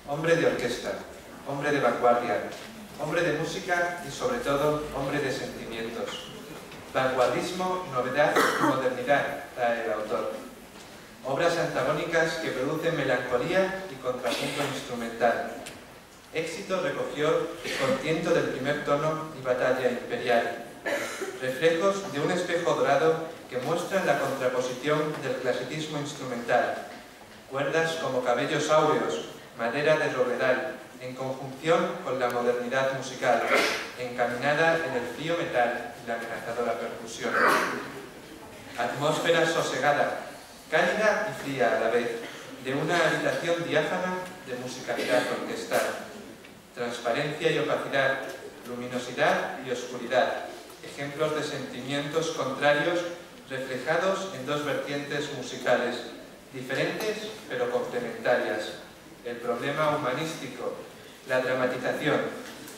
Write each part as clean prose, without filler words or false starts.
hombre de orquesta, hombre de vanguardia, hombre de música y sobre todo hombre de sentimientos. Vanguardismo, novedad y modernidad trae el autor. Obras antagónicas que producen melancolía y contrapunto instrumental. Éxito recogió Con tiento del primer tono y Batalla imperial. Reflejos de un espejo dorado que muestran la contraposición del clasicismo instrumental. Cuerdas como cabellos áureos, madera de robledal, en conjunción con la modernidad musical, encaminada en el frío metal y la amenazadora percusión. Atmósfera sosegada, cálida y fría a la vez, de una habitación diáfana de musicalidad orquestal. Transparencia y opacidad, luminosidad y oscuridad, ejemplos de sentimientos contrarios reflejados en dos vertientes musicales, diferentes pero complementarias. El problema humanístico, la dramatización,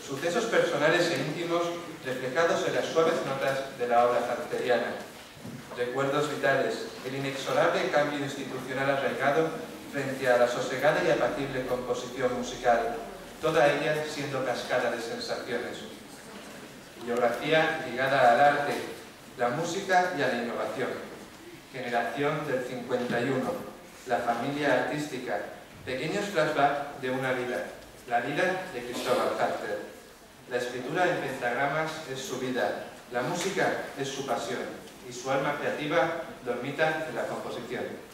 sucesos personales e íntimos reflejados en las suaves notas de la obra zarteriana. Recuerdos vitales, el inexorable cambio institucional arraigado frente a la sosegada y apacible composición musical, toda ella siendo cascada de sensaciones. Biografía ligada al arte, la música y a la innovación. Generación del 51, la familia artística, pequeños flashbacks de una vida, la vida de Cristóbal Harter. La escritura en pentagramas es su vida, la música es su pasión y su alma creativa dormita en la composición.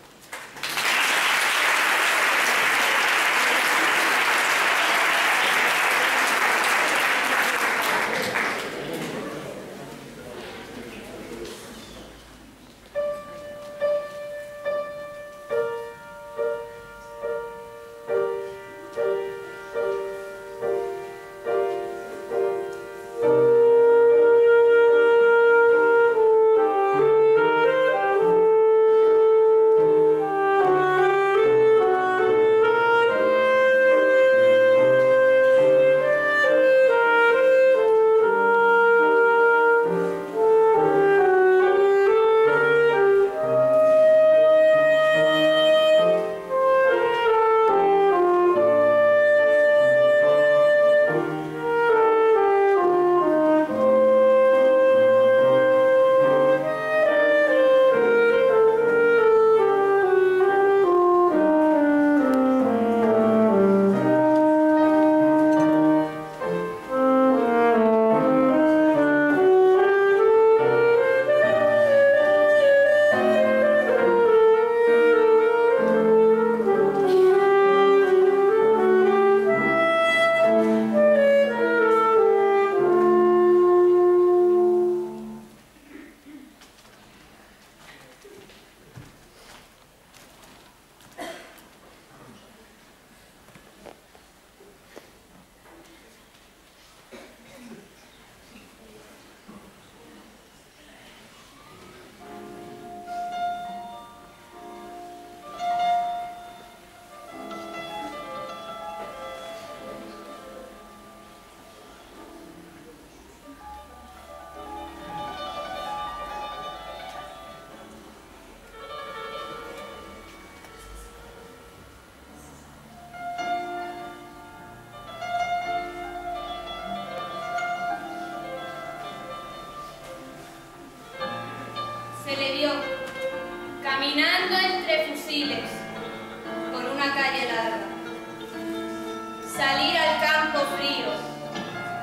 Se le vio caminando entre fusiles por una calle larga, salir al campo frío,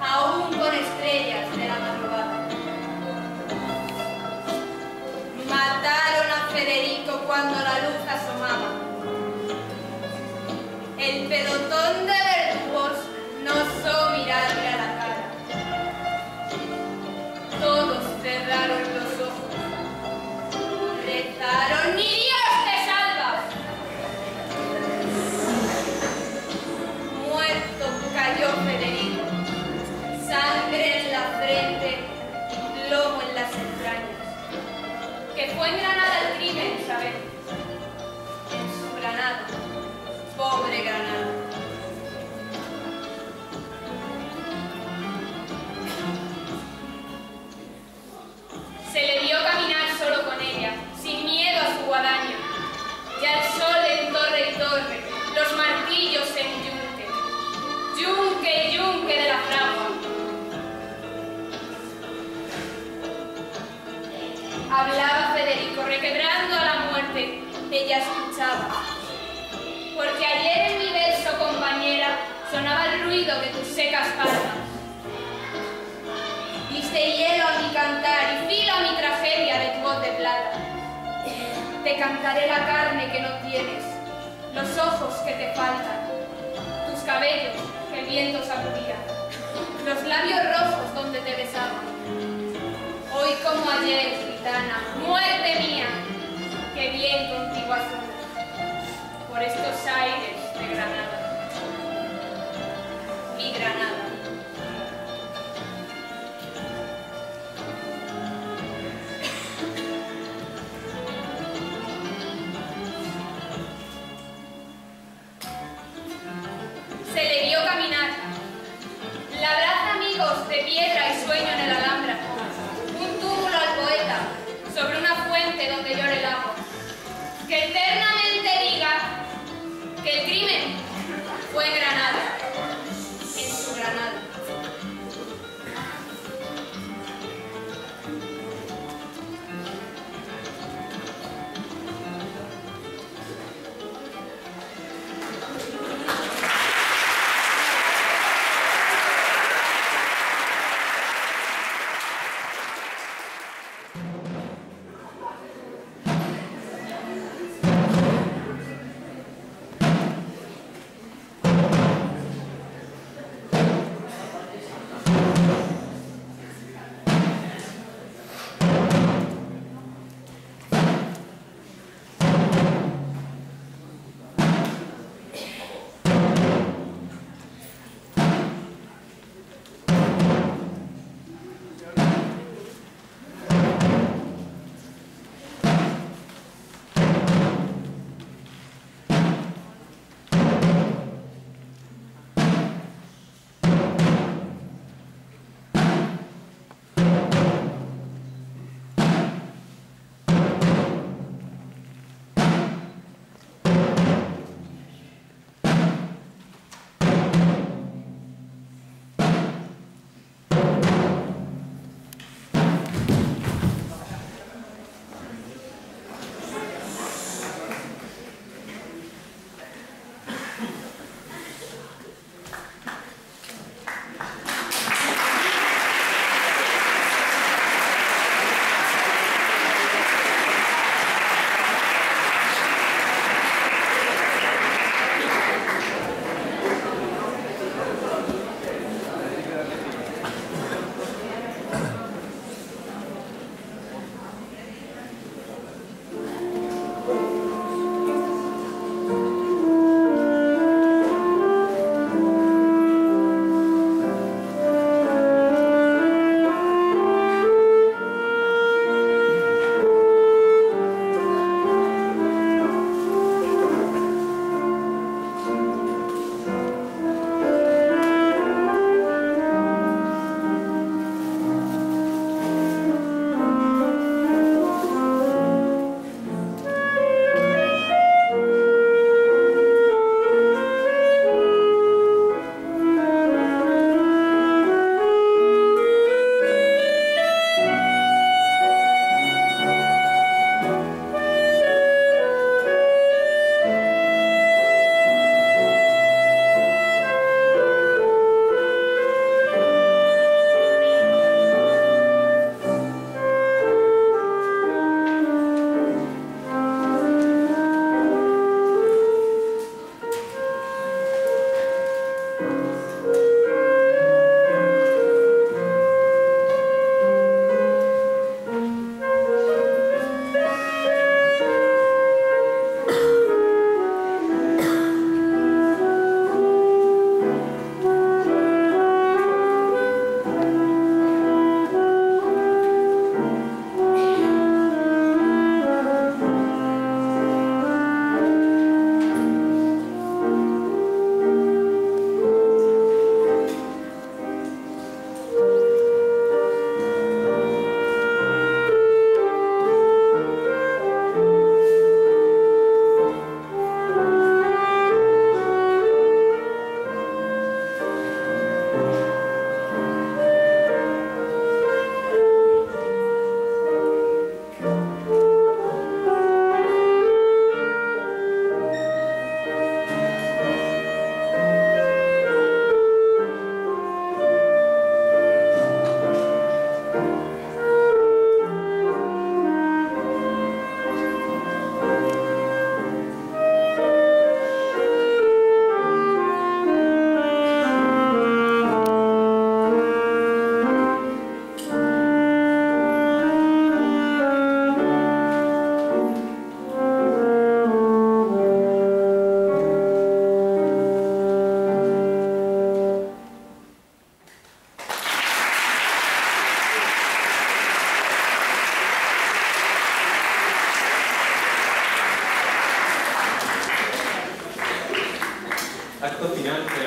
aún con estrellas de la madrugada. Mataron a Federico cuando la luz asomaba. El pelotón de verdugos no osó mirarle a la cara. Todos cerraron los ojos. Rezaron: ¡Ni Dios te salva! Muerto cayó Federico, sangre en la frente y plomo en las entrañas. Que fue en Granada el crimen, ¿sabes? En su Granada, pobre Granada. ruido de tus secas palmas. Diste hielo a mi cantar y filo a mi tragedia de tu voz de plata. Te cantaré la carne que no tienes, los ojos que te faltan, tus cabellos que el viento sacudía, los labios rojos donde te besaba. Hoy como ayer, gitana, muerte mía, que bien contigo azul, por estos aires de Granada, mi Granada. Se le vio caminar, labrar amigos de piedra y sueño en el Alhambra, un túmulo al poeta sobre una fuente donde llore el agua, que eternamente diga que el crimen fue en Granada, en su Granada.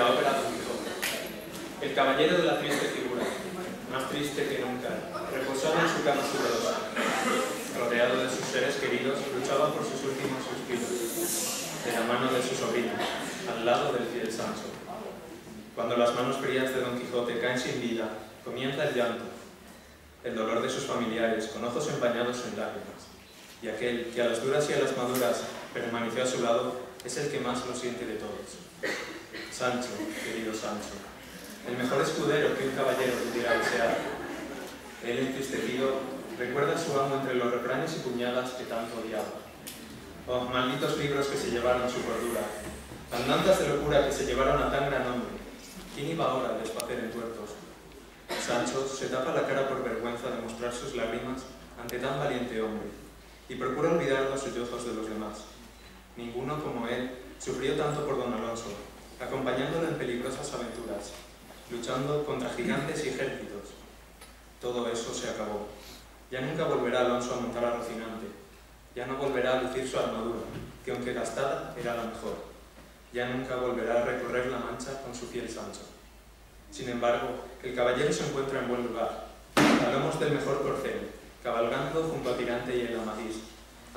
la ópera Don Quijote. El caballero de la triste figura, más triste que nunca, reposaba en su cama sudorosa. Rodeado de sus seres queridos, luchaba por sus últimos suspiros, de la mano de su sobrino, al lado del fiel Sancho. Cuando las manos frías de Don Quijote caen sin vida, comienza el llanto, el dolor de sus familiares, con ojos empañados en lágrimas. Y aquel que a las duras y a las maduras permaneció a su lado, es el que más lo siente de todos. Sancho, querido Sancho, el mejor escudero que un caballero pudiera desear. Él, entristecido, recuerda a su amo entre los refranes y puñadas que tanto odiaba. Oh, malditos libros que se llevaron su cordura, andanzas de locura que se llevaron a tan gran hombre. ¿Quién iba ahora a desfacer en tuertos? Sancho se tapa la cara por vergüenza de mostrar sus lágrimas ante tan valiente hombre, y procura olvidar los sollozos de los demás. Ninguno como él sufrió tanto por don Alonso, acompañándolo en peligrosas aventuras, luchando contra gigantes y ejércitos. Todo eso se acabó. Ya nunca volverá Alonso a montar a Rocinante. Ya no volverá a lucir su armadura, que aunque gastada, era la mejor. Ya nunca volverá a recorrer la Mancha con su fiel Sancho. Sin embargo, el caballero se encuentra en buen lugar. A lomos del mejor corcel, cabalgando junto a Tirante y el Amadís,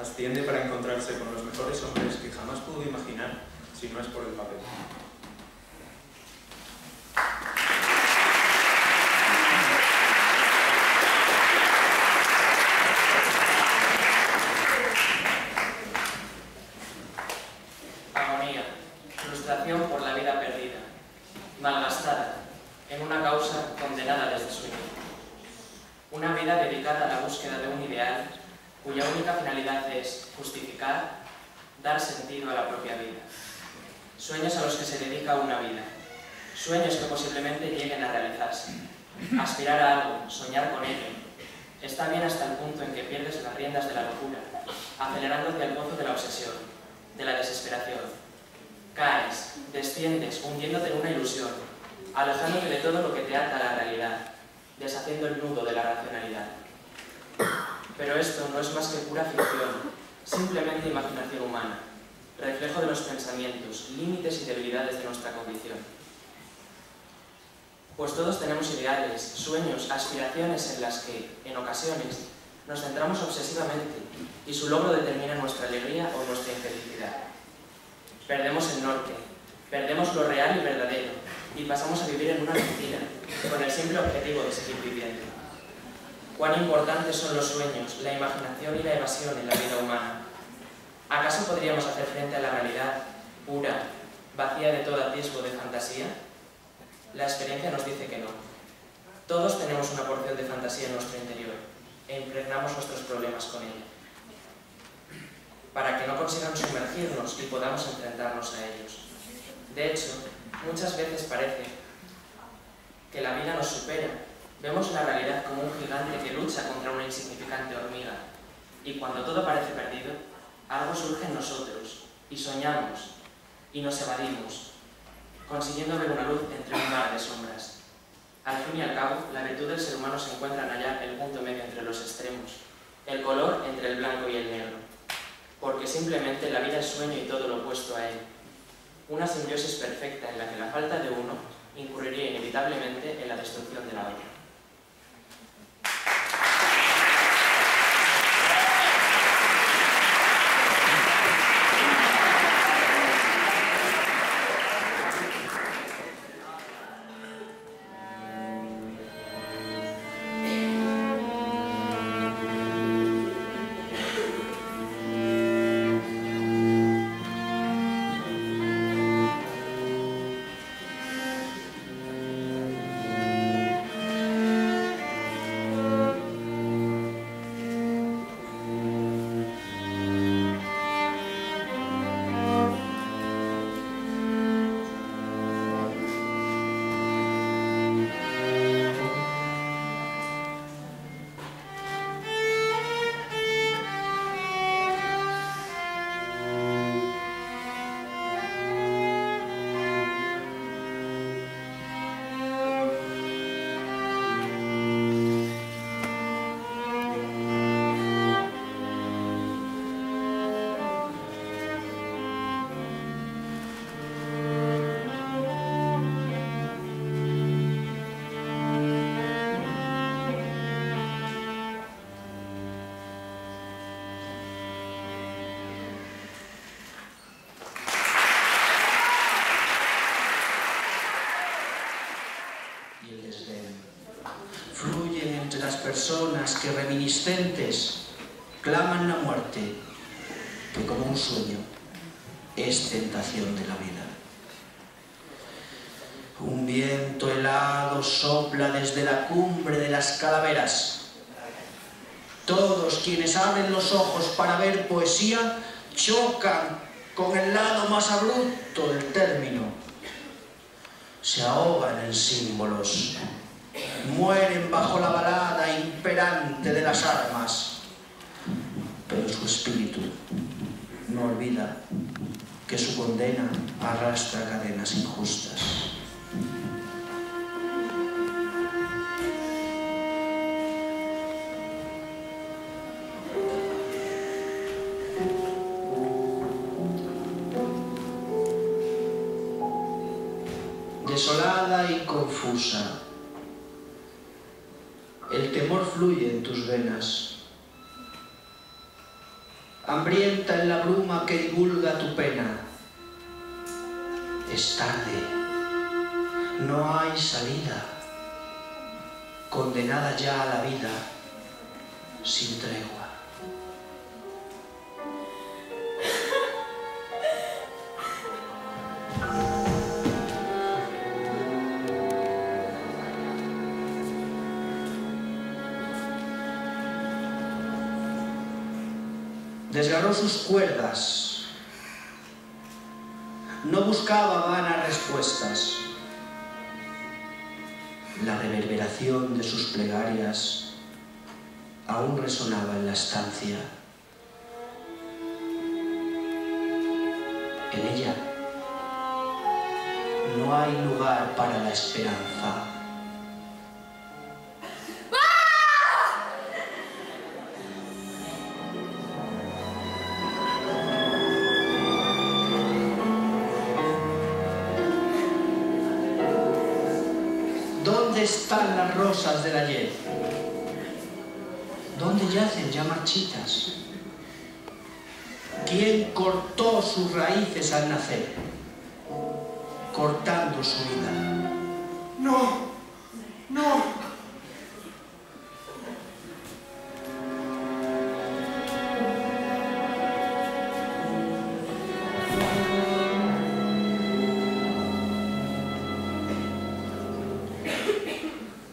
asciende para encontrarse con los mejores hombres que jamás pudo imaginar, si no es por el papel. Agonía, frustración por la vida perdida, malgastada, en una causa condenada desde su inicio. Una vida dedicada a la búsqueda de un ideal cuya única finalidad es justificar, dar sentido a la propia vida. Sueños a los que se dedica una vida, sueños que posiblemente lleguen a realizarse. Aspirar a algo, soñar con ello, está bien hasta el punto en que pierdes las riendas de la locura, acelerando hacia el pozo de la obsesión, de la desesperación. Caes, desciendes, hundiéndote en una ilusión, alejándote de todo lo que te ata a la realidad, deshaciendo el nudo de la racionalidad. Pero esto no es más que pura ficción, simplemente imaginación humana, reflejo de los pensamientos, límites y debilidades de nuestra condición. Pues todos tenemos ideales, sueños, aspiraciones en las que, en ocasiones, nos centramos obsesivamente y su logro determina nuestra alegría o nuestra infelicidad. Perdemos el norte, perdemos lo real y verdadero y pasamos a vivir en una mentira, con el simple objetivo de seguir viviendo. ¿Cuán importantes son los sueños, la imaginación y la evasión en la vida humana? ¿Acaso podríamos hacer frente a la realidad pura, vacía de todo atisbo de fantasía? La experiencia nos dice que no. Todos tenemos una porción de fantasía en nuestro interior e impregnamos nuestros problemas con ella, para que no consigan sumergirnos y podamos enfrentarnos a ellos. De hecho, muchas veces parece que la vida nos supera. Vemos la realidad como un gigante que lucha contra una insignificante hormiga, y cuando todo parece perdido, algo surge en nosotros, y soñamos, y nos evadimos, consiguiendo ver una luz entre un mar de sombras. Al fin y al cabo, la virtud del ser humano se encuentra en hallar el punto medio entre los extremos, el color entre el blanco y el negro, porque simplemente la vida es sueño y todo lo opuesto a él. Una simbiosis perfecta en la que la falta de uno incurriría inevitablemente en la destrucción de la otra. el desdén. Fluyen entre las personas que reminiscentes claman la muerte, que como un sueño es tentación de la vida. Un viento helado sopla desde la cumbre de las calaveras. Todos quienes abren los ojos para ver poesía chocan con el lado más abrupto del término. Se ahogan en símbolos, mueren bajo la balada imperante de las armas, pero su espíritu no olvida que su condena arrastra cadenas injustas. Desolada y confusa, el temor fluye en tus venas. Hambrienta en la bruma que divulga tu pena. Es tarde, no hay salida, condenada ya a la vida sin tregua. Desgarró sus cuerdas, no buscaba vanas respuestas. La reverberación de sus plegarias aún resonaba en la estancia. En ella no hay lugar para la esperanza. ¿Dónde están las rosas del ayer? ¿Dónde yacen ya marchitas? ¿Quién cortó sus raíces al nacer, cortando su vida? ¡No! ¡No!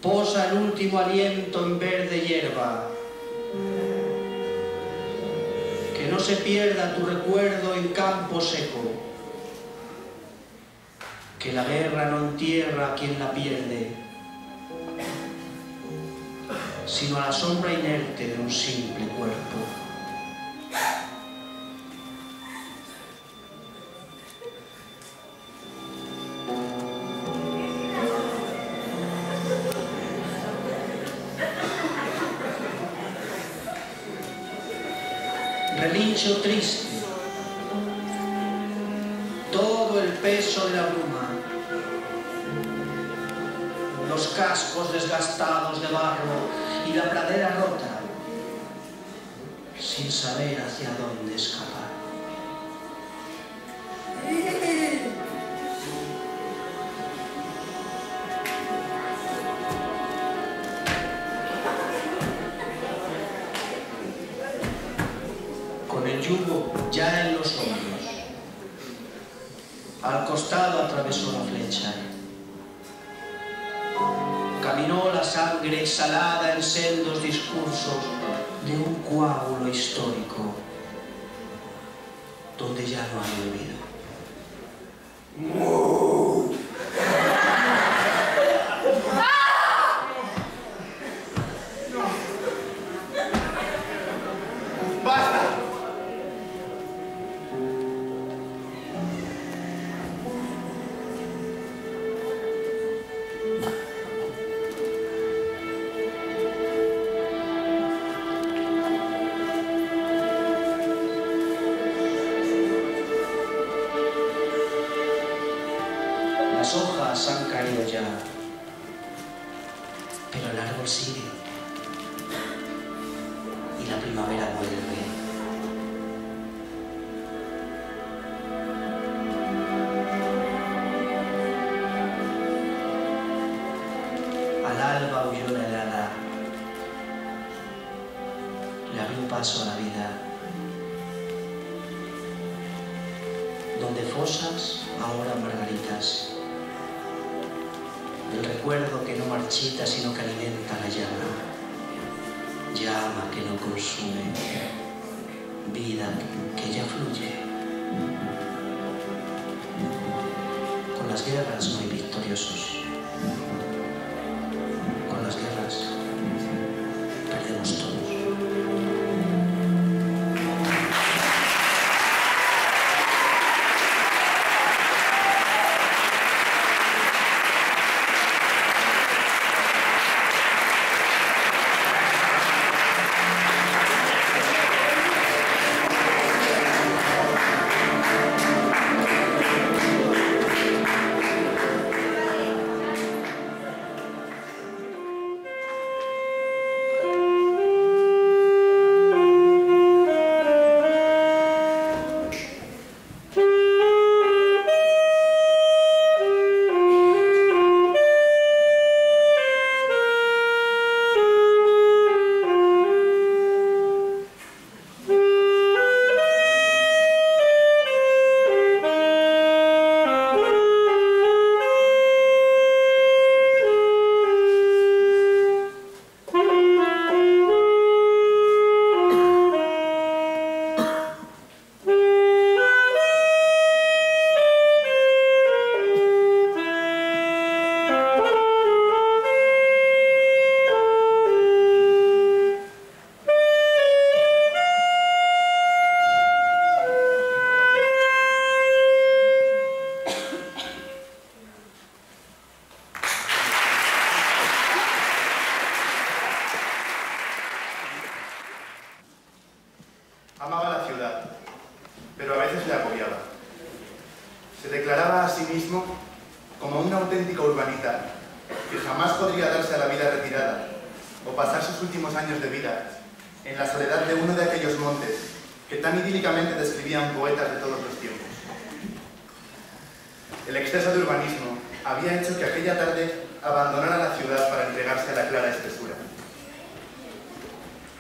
Posa el último aliento en verde hierba. Que no se pierda tu recuerdo en campo seco. Que la guerra no entierra a quien la pierde, sino a la sombra inerte de un simple cuerpo. Relincho triste, todo el peso de la bruma, los cascos desgastados de barro y la pradera rota, sin saber hacia dónde escapar. Con el yugo ya en los hombros, al costado atravesó la flecha. Caminó la sangre exhalada en sendos discursos de un coágulo histórico, donde ya no hay olvido. Las hojas han caído ya, pero el árbol sigue y la primavera vuelve. Al alba huyó la helada, le abrió paso a la vida. Donde fosas, ahora margaritas. El recuerdo que no marchita sino que alimenta la llama. Llama que no consume. Vida que ya fluye. Con las guerras no hay victoriosos. Con las guerras perdemos todos. Amaba la ciudad, pero a veces le agobiaba. Se declaraba a sí mismo como un auténtico urbanita que jamás podría darse a la vida retirada o pasar sus últimos años de vida en la soledad de uno de aquellos montes que tan idílicamente describían poetas de todos los tiempos. El exceso de urbanismo había hecho que aquella tarde abandonara la ciudad para entregarse a la clara espesura.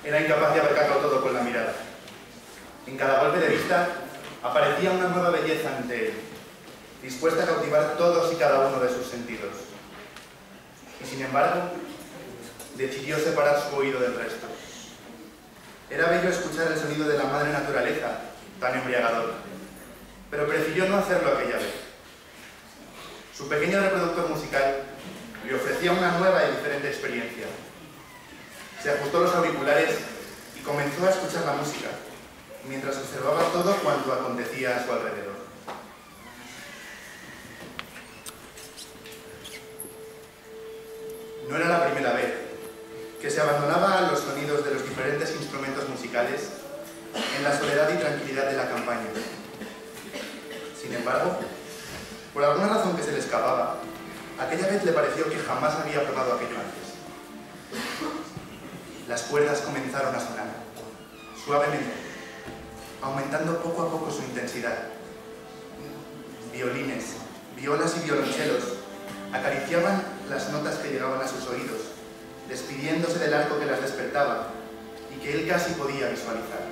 Era incapaz de abarcarlo todo con la mirada. En cada golpe de vista aparecía una nueva belleza ante él, dispuesta a cautivar todos y cada uno de sus sentidos. Y sin embargo, decidió separar su oído del resto. Era bello escuchar el sonido de la madre naturaleza, tan embriagador, pero prefirió no hacerlo aquella vez. Su pequeño reproductor musical le ofrecía una nueva y diferente experiencia. Se ajustó los auriculares y comenzó a escuchar la música, mientras observaba todo cuanto acontecía a su alrededor. No era la primera vez que se abandonaba a los sonidos de los diferentes instrumentos musicales en la soledad y tranquilidad de la campaña. Sin embargo, por alguna razón que se le escapaba, aquella vez le pareció que jamás había probado aquello antes. Las cuerdas comenzaron a sonar, suavemente, aumentando poco a poco su intensidad. Violines, violas y violonchelos acariciaban las notas que llegaban a sus oídos, despidiéndose del arco que las despertaba y que él casi podía visualizar.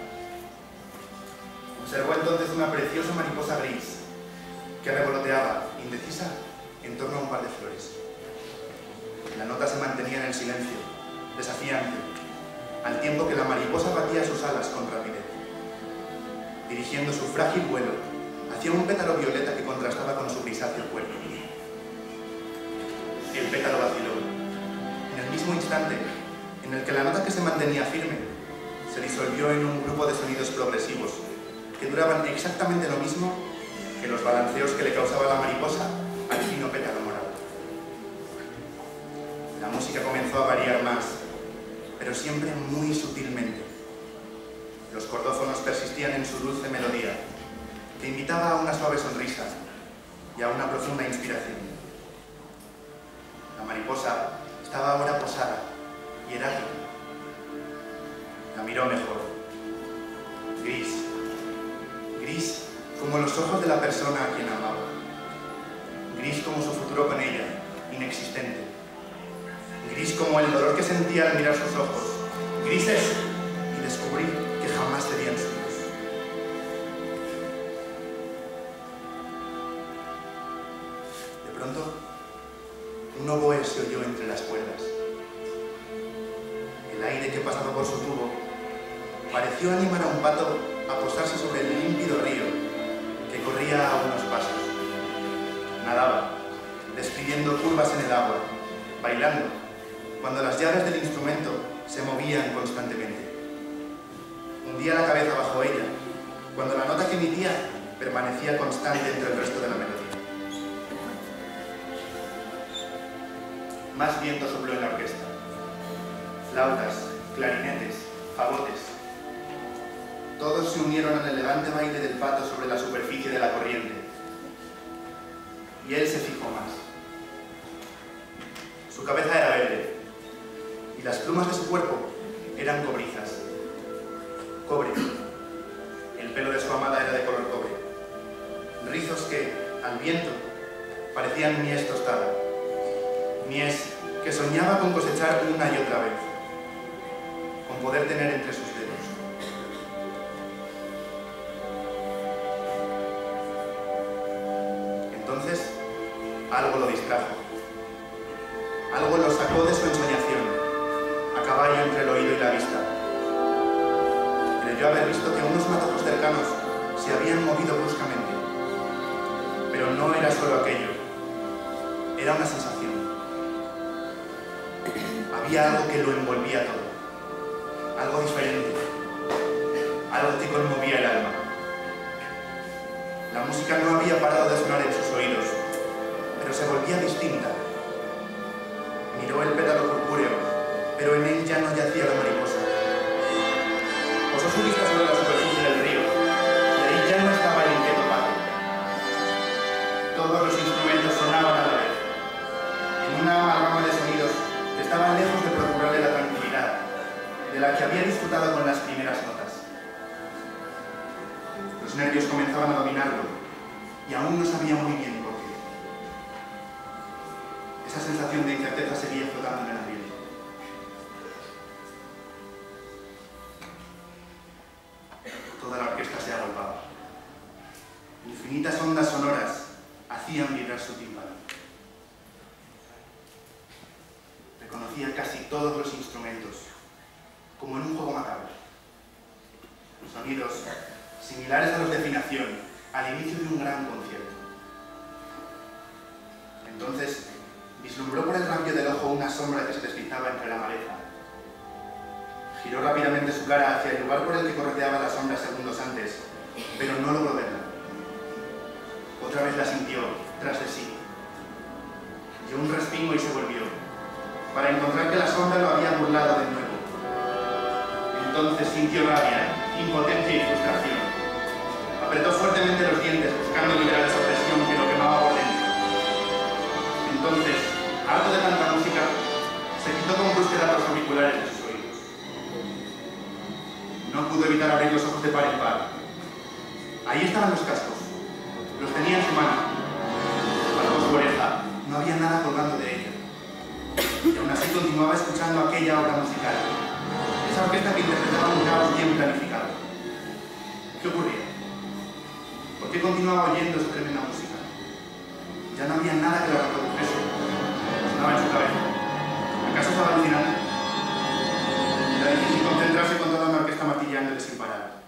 Observó entonces una preciosa mariposa gris que revoloteaba, indecisa, en torno a un par de flores. La nota se mantenía en el silencio, desafiante, al tiempo que la mariposa batía sus alas con rapidez, dirigiendo su frágil vuelo hacia un pétalo violeta que contrastaba con su grisáceo cuerpo. El pétalo vaciló. En el mismo instante en el que la nota que se mantenía firme se disolvió en un grupo de sonidos progresivos que duraban exactamente lo mismo que los balanceos que le causaba la mariposa al fino pétalo morado. La música comenzó a variar más, pero siempre muy sutilmente. Los cordófonos persistían en su dulce melodía, que invitaba a una suave sonrisa y a una profunda inspiración. La mariposa estaba ahora posada y erática. La miró mejor. Gris. Gris como los ojos de la persona a quien amaba. Gris como su futuro con ella, inexistente. gris como el dolor que sentía al mirar sus ojos, grises, y descubrí que jamás serían suyos. De pronto, un oboe se oyó entre las cuerdas. El aire que pasaba por su tubo pareció animar a un pato a posarse sobre el límpido río que corría a unos pasos. Nadaba, despidiendo curvas en el agua, bailando, cuando las llaves del instrumento se movían constantemente. Hundía la cabeza bajo ella, cuando la nota que emitía permanecía constante entre el resto de la melodía. Más viento sopló en la orquesta. Flautas, clarinetes, fagotes. Todos se unieron al elegante baile del pato sobre la superficie de la corriente. Y él se fijó más. Su cabeza era verde, y las plumas de su cuerpo eran cobrizas. Cobre. El pelo de su amada era de color cobre. Rizos que, al viento, parecían mies tostada. Mies que soñaba con cosechar una y otra vez, con poder tener entre sus dedos. Entonces, algo lo distrajo. Algo lo sacó de su ensoñación, a caballo entre el oído y la vista. Creyó haber visto que unos matojos cercanos se habían movido bruscamente. Pero no era solo aquello. Era una sensación. Había algo que lo envolvía todo. Algo diferente. Algo que conmovía el alma. La música no había parado de sonar en sus oídos, pero se volvía distinta. Miró el pétalo purpúreo, pero en él ya no yacía la mariposa. Posó su vista sobre la superficie del río, y ahí ya no estaba el inquieto pato. Todos los instrumentos sonaban a la vez, en una amalgama de sonidos que estaban lejos de procurarle la tranquilidad de la que había disfrutado con las primeras notas. Los nervios comenzaban a dominarlo, y aún no sabía muy bien por qué. Esa sensación de incerteza seguía flotando en el ambiente. Toda la orquesta se agolpaba. Infinitas ondas sonoras hacían vibrar su tímpano. Reconocía casi todos los instrumentos, como en un juego macabro. Sonidos similares a los de afinación al inicio de un gran concierto. Entonces, vislumbró por el rabillo del ojo una sombra que se deslizaba entre la maleza. Giró rápidamente su cara hacia el lugar por el que correteaba la sombra segundos antes, pero no logró verla. Otra vez la sintió, tras de sí. Dio un respingo y se volvió, para encontrar que la sombra lo había burlado de nuevo. Entonces sintió rabia, impotencia y frustración. Apretó fuertemente los dientes, buscando liberar esa presión que lo quemaba por dentro. Entonces, harto de tanta música, se quitó con brusquedad los auriculares de sus oídos. No pudo evitar abrir los ojos de par en par. Ahí estaban los cascos. Los tenía en su mano. Bajo su oreja no había nada colgando de ella. Y aún así continuaba escuchando aquella obra musical. Esa orquesta que interpretaba un caos bien planificado. ¿Qué ocurría? ¿Por qué continuaba oyendo esa tremenda música? Ya no había nada que la reprodujese. Sonaba en su cabeza. ¿Acaso estaba alucinando? Era difícil concentrarse con toda una orquesta martillándole sin parar.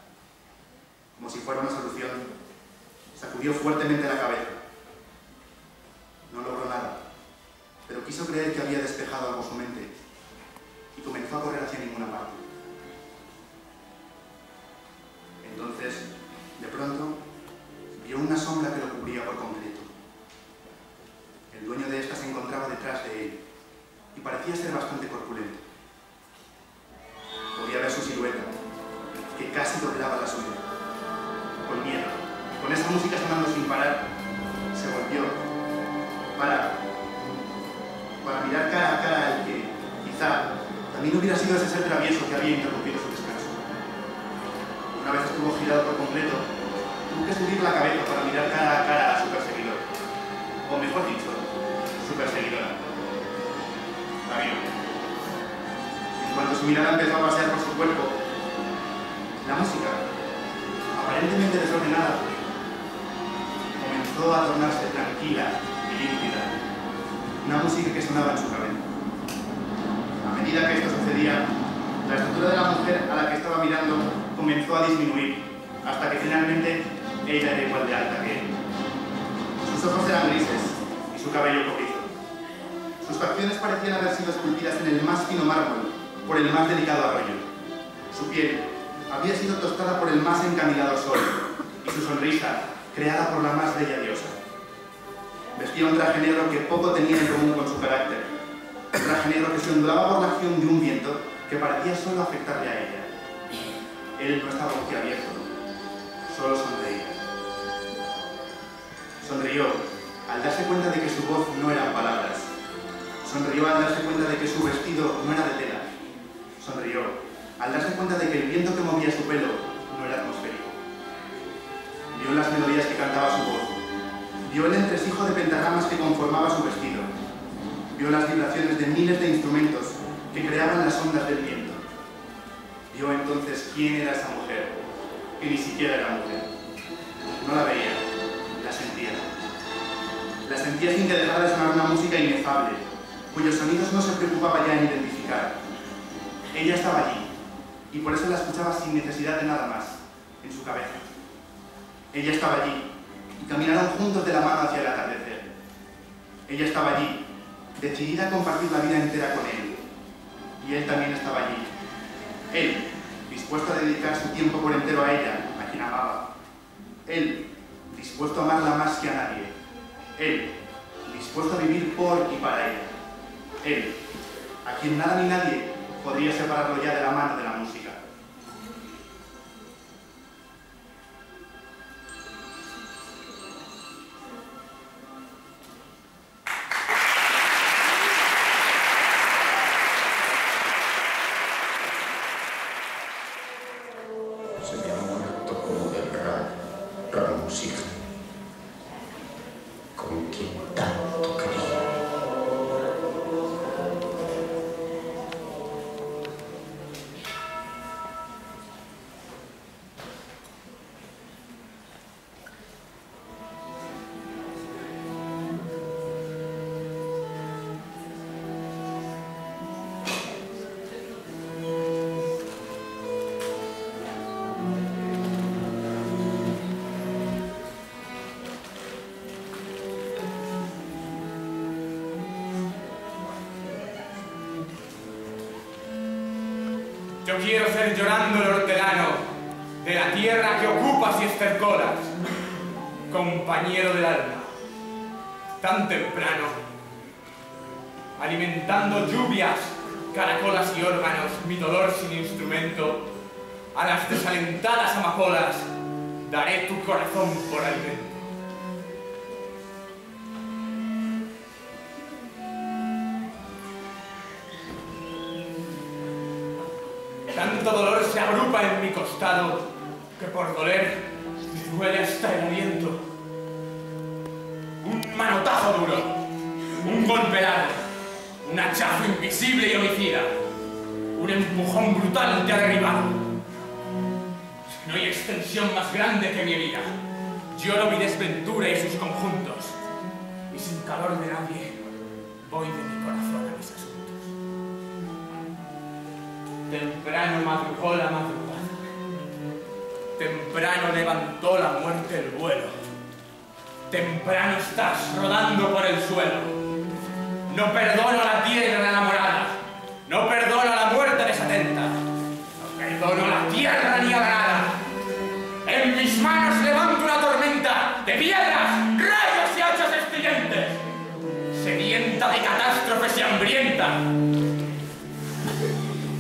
Como si fuera una solución, sacudió fuertemente la cabeza. No logró nada, pero quiso creer que había despejado algo su mente y comenzó a correr hacia ninguna parte. Entonces, de pronto, vio una sombra que lo cubría por completo. El dueño de esta se encontraba detrás de él y parecía ser bastante corpulento. Podía ver su silueta, que casi doblaba la suya. Con miedo, y con esa música sonando sin parar, se volvió para mirar cara a cara al que, quizá, también hubiera sido ese ser travieso que había interrumpido su descanso. Una vez estuvo girado por completo, tuvo que subir la cabeza para mirar cara a cara a su perseguidor. O mejor dicho, su perseguidora. La vio. cuando su mirada empezó a pasear por su cuerpo, la música, aparentemente desordenada, comenzó a tornarse tranquila y límpida, una música que sonaba en su cabeza. A medida que esto sucedía, la estatura de la mujer a la que estaba mirando comenzó a disminuir, hasta que finalmente ella era igual de alta que él. Sus ojos eran grises y su cabello cobrizo. Sus facciones parecían haber sido esculpidas en el más fino mármol por el más delicado arroyo. Su piel había sido tostada por el más encandilado sol y su sonrisa creada por la más bella diosa. Vestía un traje negro que poco tenía en común con su carácter. Un traje negro que se ondulaba por la acción de un viento que parecía solo afectarle a ella. Él no estaba boquiabierto, solo sonreía. Sonrió al darse cuenta de que su voz no eran palabras. Sonrió al darse cuenta de que su vestido no era de tela. Sonrió al darse cuenta de que el viento que movía su pelo no era atmosférico. Vio las melodías que cantaba su voz. Vio el entresijo de pentagramas que conformaba su vestido. Vio las vibraciones de miles de instrumentos que creaban las ondas del viento. Vio entonces quién era esa mujer, que ni siquiera era mujer. No la veía, la sentía. La sentía sin que dejara de sonar una música inefable, cuyos sonidos no se preocupaba ya en identificar. Ella estaba allí, y por eso la escuchaba sin necesidad de nada más, en su cabeza. Ella estaba allí, y caminaron juntos de la mano hacia el atardecer. Ella estaba allí, decidida a compartir la vida entera con él, y él también estaba allí. Él, dispuesto a dedicar su tiempo por entero a ella, a quien amaba. Él, dispuesto a amarla más que a nadie. Él, dispuesto a vivir por y para ella. Él, a quien nada ni nadie podría separarlo ya de la mano de la música. Se me ha muerto como del rara música, con quien tanto quería. Yo quiero ser llorando el hortelano de la tierra que ocupas y estercolas, compañero del alma, tan temprano, alimentando lluvias, caracolas y órganos, mi dolor sin instrumento, a las desalentadas amapolas daré tu corazón por alimento. Tanto dolor se agrupa en mi costado, que por doler me duele hasta el aliento. Un manotazo duro, un golpe largo, un hachazo invisible y homicida, un empujón brutal te ha derribado. No hay extensión más grande que mi herida. Lloro mi desventura y sus conjuntos, y sin calor de nadie voy de mi corazón a mis asuntos. Temprano madrugó la madrugada, temprano levantó la muerte el vuelo, temprano estás rodando por el suelo. No perdono a la tierra enamorada, no perdono a la muerte desatenta, no perdono a la tierra ni a la nada. En mis manos levanto una tormenta de piedras, rayos y hachas estridentes, sedienta de catástrofes y hambrienta.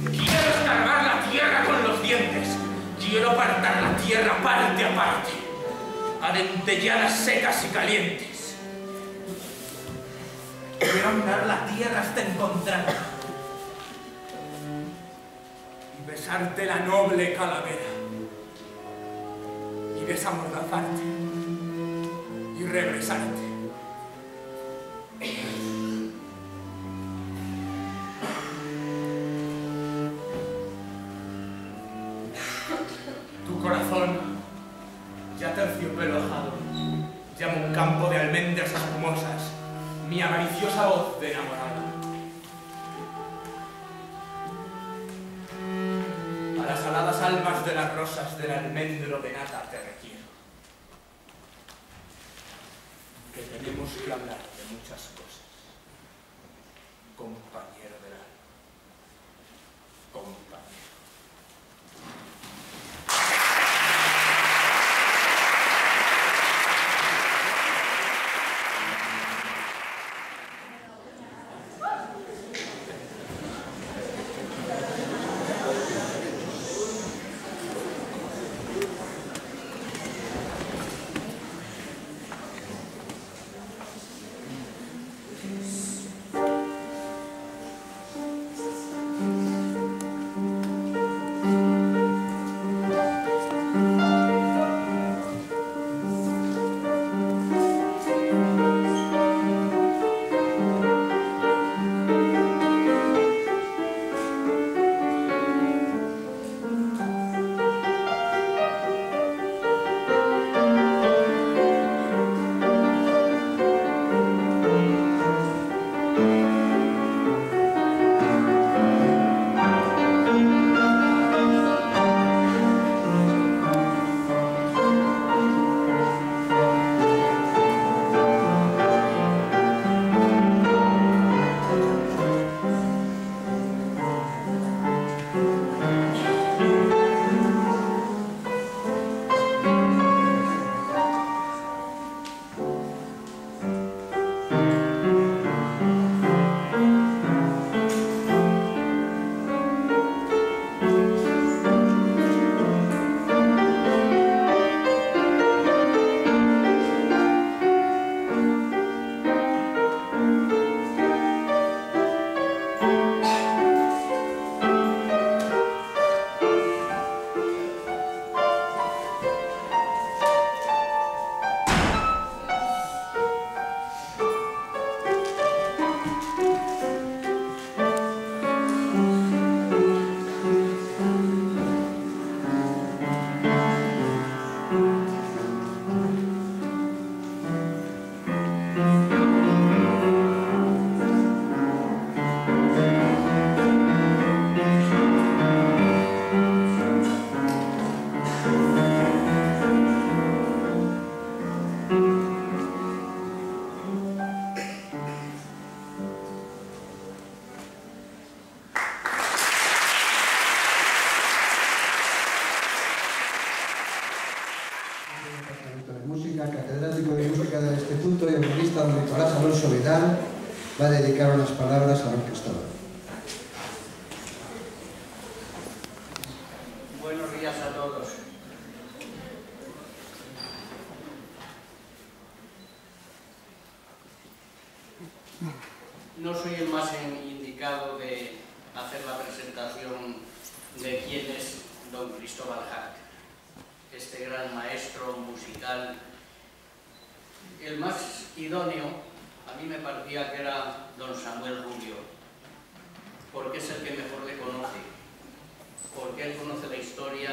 Quiero escarbar la tierra con los dientes. Quiero apartar la tierra parte a parte, a dentelladas secas y calientes. Quiero andar la tierra hasta encontrarla y besarte la noble calavera y desamordazarte y regresarte. campo de almendras espumosas, mi avariciosa voz de enamorada. A las aladas almas de las rosas del almendro de nata te requiero. Que tenemos que hablar de muchas cosas, compañero del alma, compañero. Catedrático de Música del Instituto y organista don Nicolás Alonso Vidal va a dedicar unas palabras a don Cristóbal. Buenos días a todos. No soy el más indicado de hacer la presentación de quién es don Cristóbal Hack, este gran maestro musical. El más idóneo a mí me parecía que era don Samuel Rubio, porque es el que mejor le conoce, porque él conoce la historia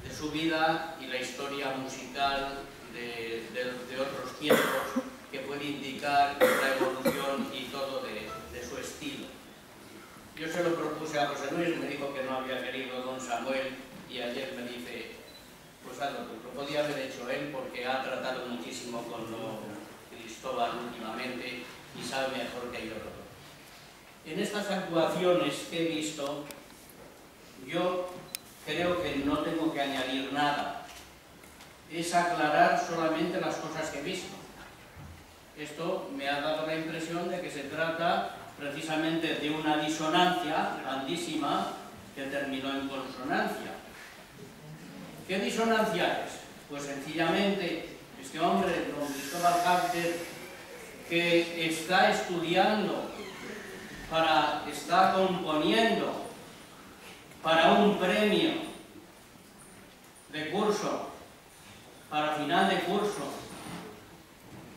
de su vida y la historia musical de otros tiempos, que puede indicar la evolución y todo de su estilo. Yo se lo propuse a José Luis, me dijo que no había querido don Samuel, y ayer me dice, pues algo, lo podía haber hecho él porque ha tratado muchísimo con don Cristóbal últimamente y sabe mejor que yo todo. En estas actuaciones que he visto, yo creo que no tengo que añadir nada, es aclarar solamente las cosas que he visto. Esto me ha dado la impresión de que se trata precisamente de una disonancia grandísima que terminó en consonancia. ¿Qué disonancia es? Pues sencillamente este hombre, don Cristóbal Hack, que está estudiando, está componiendo para un premio de curso, para final de curso,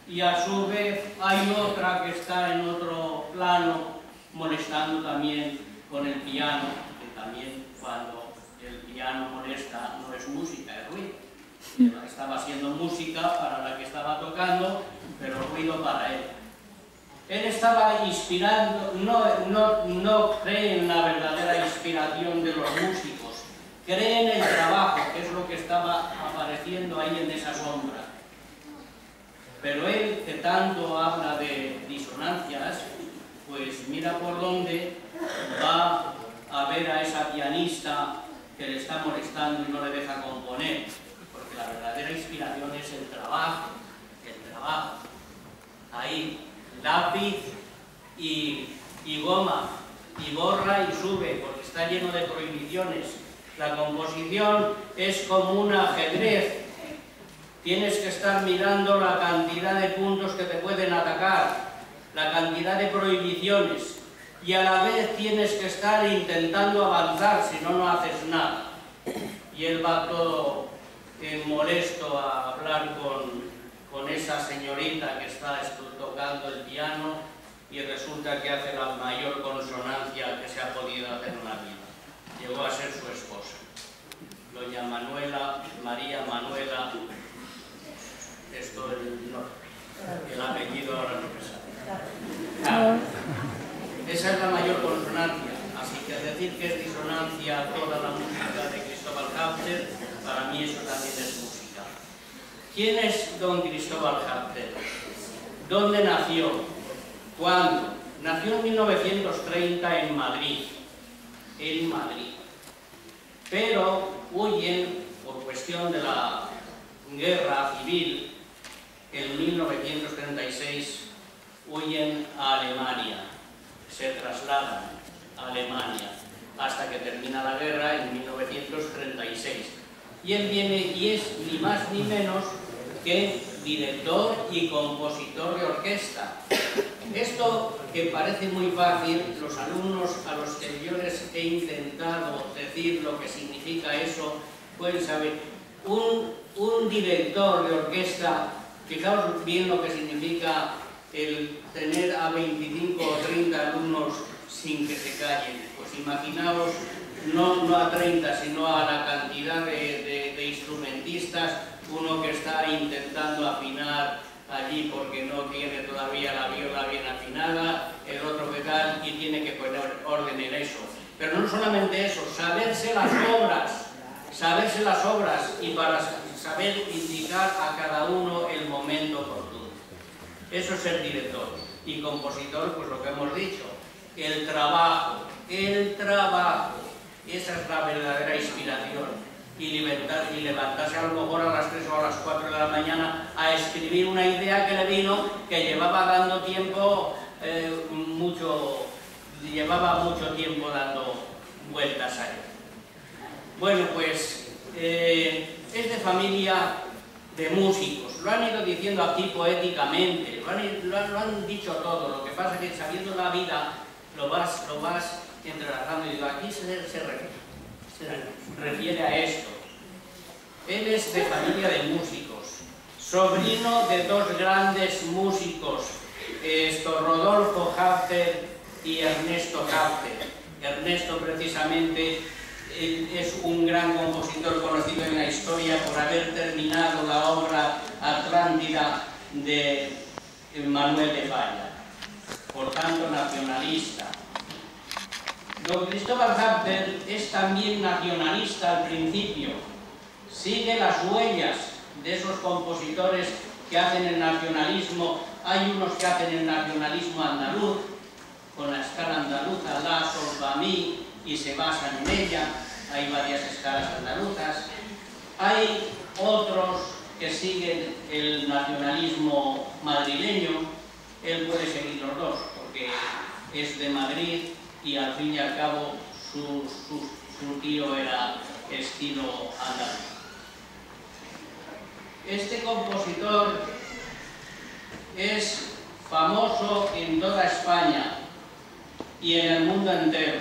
y a su vez hay otra que está en otro plano molestando también con el piano, que también cuando el piano molesta no es música, es ruido. estaba haciendo música para la que estaba tocando, pero ruido para él. Él estaba inspirando, no cree en la verdadera inspiración de los músicos, cree en el trabajo, que es lo que estaba apareciendo ahí en esa sombra. Pero él, que tanto habla de disonancias, pues mira por dónde va a ver a esa pianista que le está molestando y no le deja componer, porque la verdadera inspiración es el trabajo, ahí, lápiz y goma, y borra y sube, porque está lleno de prohibiciones. La composición es como un ajedrez, tienes que estar mirando la cantidad de puntos que te pueden atacar, la cantidad de prohibiciones, y a la vez tienes que estar intentando avanzar, si no, no haces nada. Y él va todo molesto a hablar con esa señorita que está tocando el piano, y resulta que hace la mayor consonancia que se ha podido hacer en la vida. Llegó a ser su esposa, doña María Manuela, el apellido ahora no me sale. Claro. Esa es la mayor consonancia, así que decir que es disonancia toda la música de Cristóbal Hafter, para mí eso también es música. ¿Quién es don Cristóbal Hafter? ¿Dónde nació? ¿Cuándo? Nació en 1930 en Madrid, pero huyen por cuestión de la guerra civil. En 1936 huyen a Alemania, se trasladan a Alemania hasta que termina la guerra en 1936. Y él viene y es ni más ni menos que director y compositor de orquesta. Esto que parece muy fácil, los alumnos a los que yo les he intentado decir lo que significa eso, pueden saber. Un director de orquesta, fijaos bien lo que significa el tener a 25 o 30 alumnos sin que se callen. Pues imaginaos, no a 30, sino a la cantidad de instrumentistas, uno que está intentando afinar allí porque no tiene todavía la viola bien afinada, el otro que tal, y tiene que poner orden en eso. Pero no solamente eso, saberse las obras y para saber indicar a cada uno el momento oportuno. Eso es ser director. Y compositor, pues lo que hemos dicho, el trabajo, esa es la verdadera inspiración. Y levantarse a lo mejor a las 3 o a las 4 de la mañana a escribir una idea que le vino, que llevaba dando tiempo, llevaba mucho tiempo dando vueltas a él. Bueno, pues es de familia de músicos, lo han ido diciendo aquí poéticamente, lo han dicho todo, lo que pasa es que sabiendo la vida lo vas entrelazando y digo, aquí se refiere a esto. Él es de familia de músicos, sobrino de dos grandes músicos, Rodolfo Hafter y Ernesto Hafter. Ernesto precisamente es un gran compositor conocido en la historia por haber terminado la obra Atlántida de Manuel de Falla, por tanto nacionalista. Don Cristóbal Hafter es también nacionalista al principio, sigue las huellas de esos compositores que hacen el nacionalismo. Hay unos que hacen el nacionalismo andaluz, con la escala andaluza, la, sol, fa, mi, y se basan en ella. Hay varias escalas andaluzas. Hay otros que siguen el nacionalismo madrileño. Él puede seguir los dos, porque es de Madrid y al fin y al cabo su tío era estilo andaluz. Este compositor es famoso en toda España y en el mundo entero.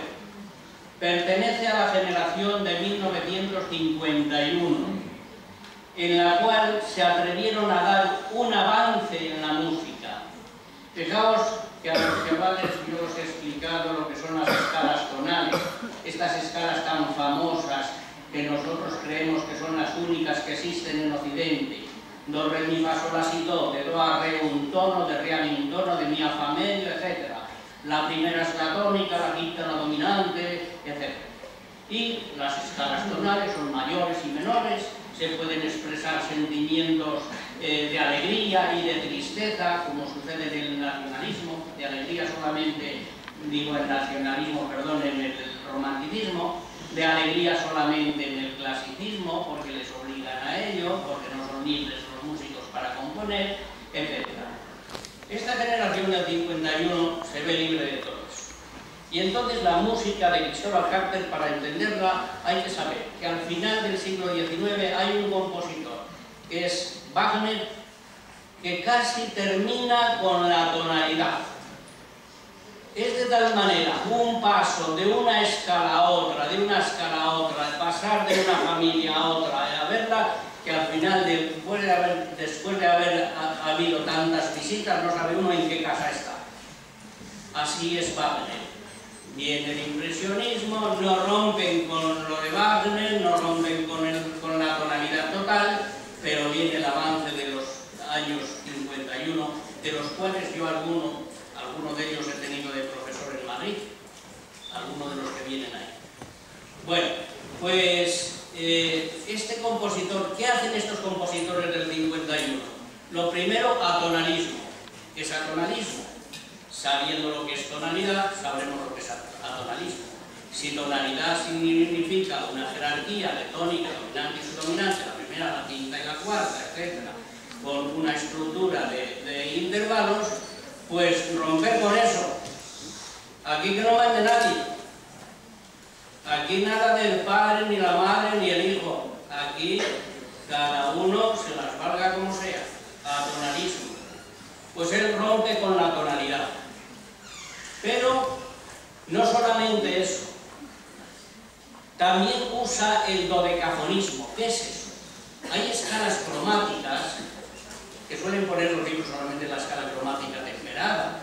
Pertenece a la generación de 1951, en la cual se atrevieron a dar un avance en la música. Fijaos que a los chavales yo os he explicado lo que son las escalas tonales, estas escalas tan famosas que nosotros creemos que son las únicas que existen en Occidente, do, re, mi, fa, sol, la, si, do, de do a re un tono, de re a mi un tono, de mi a fa medio, etc. La primera es la tónica, la quinta la dominante, etc. Y las escalas tonales son mayores y menores, se pueden expresar sentimientos de alegría y de tristeza, como sucede en el nacionalismo, de alegría solamente, digo el nacionalismo, perdón, en el romanticismo, de alegría solamente en el clasicismo, porque les obligan a ello, porque no son libres los músicos para componer, etc. Esta generación del 51 se ve libre de todo eso. Y entonces la música de Cristóbal Harter, para entenderla, hay que saber que al final del siglo XIX hay un compositor, que es Wagner, que casi termina con la tonalidad. Es de tal manera un paso de una escala a otra, de una escala a otra, de pasar de una familia a otra, a verla, que al final, después de haber habido tantas visitas, no sabe uno en qué casa está. Así es Wagner. Viene el impresionismo, no rompen con lo de Wagner, no rompen con la tonalidad total, pero viene el avance de los años 51, de los cuales yo algunos de ellos he tenido de profesor en Madrid, algunos de los que vienen ahí. Bueno, pues este compositor, ¿qué hacen estos compositores del 51? Lo primero, atonalismo. ¿Qué es atonalismo? Sabiendo lo que es tonalidad, sabremos lo que es atonalismo. Si tonalidad significa una jerarquía de tónica, dominante y subdominante, la primera, la quinta y la cuarta, etc., con una estructura de intervalos, pues romper con eso. Aquí que no mande nadie. Aquí nada del padre, ni la madre, ni el hijo. Aquí cada uno se las valga como sea. Atonalismo. Pues él rompe con la tonalidad. Pero no solamente eso. También usa el dodecafonismo. ¿Qué es eso? Hay escalas cromáticas que suelen poner los libros solamente en la escala cromática temperada.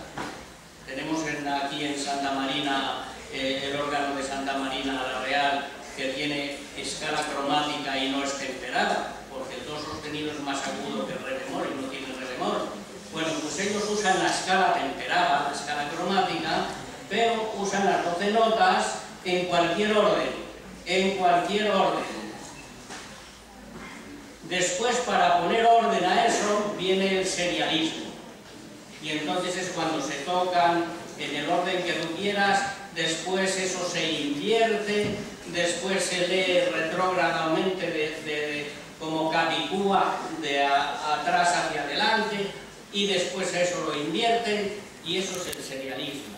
Tenemos aquí en Santa Marina el órgano de Santa Marina la Real, que tiene escala cromática y no es temperada, porque el do sostenido es más agudo que el re bemol y no tiene re bemol. Bueno, pues ellos usan la escala temperada, la escala cromática, pero usan las 12 notas en cualquier orden, en cualquier orden. Después, para poner orden a eso, viene el serialismo. Y entonces es cuando se tocan en el orden que tú quieras, después eso se invierte, después se lee retrógradamente como capicúa de atrás hacia adelante, y después eso lo invierten, y eso es el serialismo.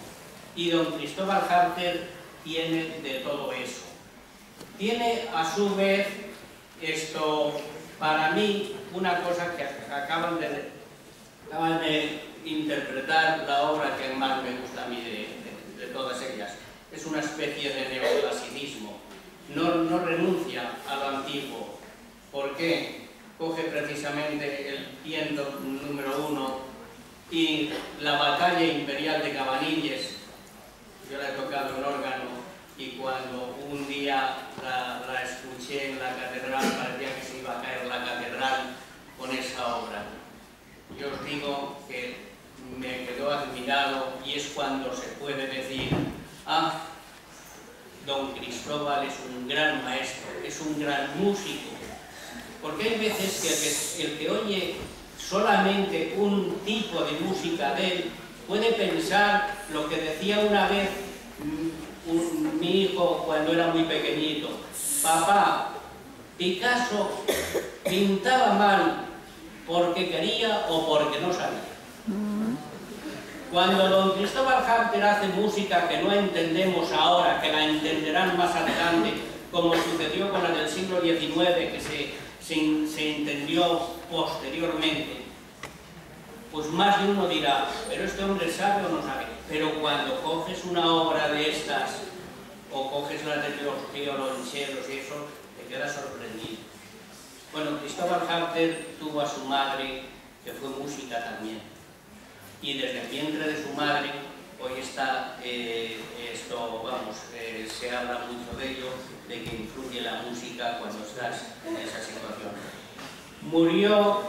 Y don Cristóbal Harter tiene de todo eso. Tiene a su vez esto, para mí, una cosa que acaban de interpretar la obra que más me gusta a mí de todas ellas. Es una especie de neoclasicismo. No renuncia a lo antiguo. ¿Por qué? Coge precisamente el tiento número 1 y la batalla imperial de Cabanilles. Yo la he tocado en órgano y cuando un día la escuché en la catedral, parecía que se iba a caer la catedral con esa obra. Yo os digo que me quedó admirado y es cuando se puede decir: ah, don Cristóbal es un gran maestro, es un gran músico. Porque hay veces que el que oye solamente un tipo de música de él puede pensar lo que decía una vez mi hijo cuando era muy pequeñito: papá, Picasso pintaba mal porque quería o porque no sabía. Cuando don Cristóbal Harter hace música que no entendemos ahora, que la entenderán más adelante, como sucedió con la del siglo XIX, que se entendió posteriormente, pues más de uno dirá: pero este hombre sabe o no sabe. Pero cuando coges una obra de estas, o coges las de los violonchelos y eso, te quedas sorprendido. Bueno, Cristóbal Harter tuvo a su madre, que fue música también. Y desde el vientre de su madre, hoy está se habla mucho de ello, de que influye la música cuando estás en esa situación. Murió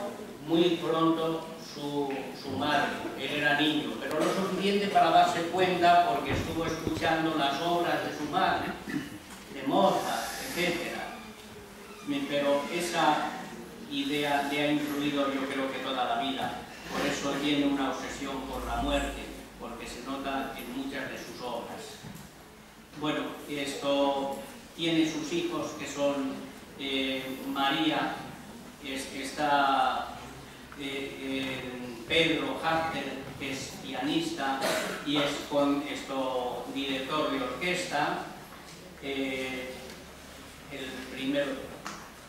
muy pronto su madre, él era niño, pero lo suficiente para darse cuenta porque estuvo escuchando las obras de su madre, de Mozart, etc. Pero esa idea le ha influido, yo creo que toda la vida. Por eso tiene una obsesión por la muerte, porque se nota en muchas de sus obras. Bueno, esto tiene sus hijos que son María, está Pedro Hafter, que es pianista y es director de orquesta. El primero,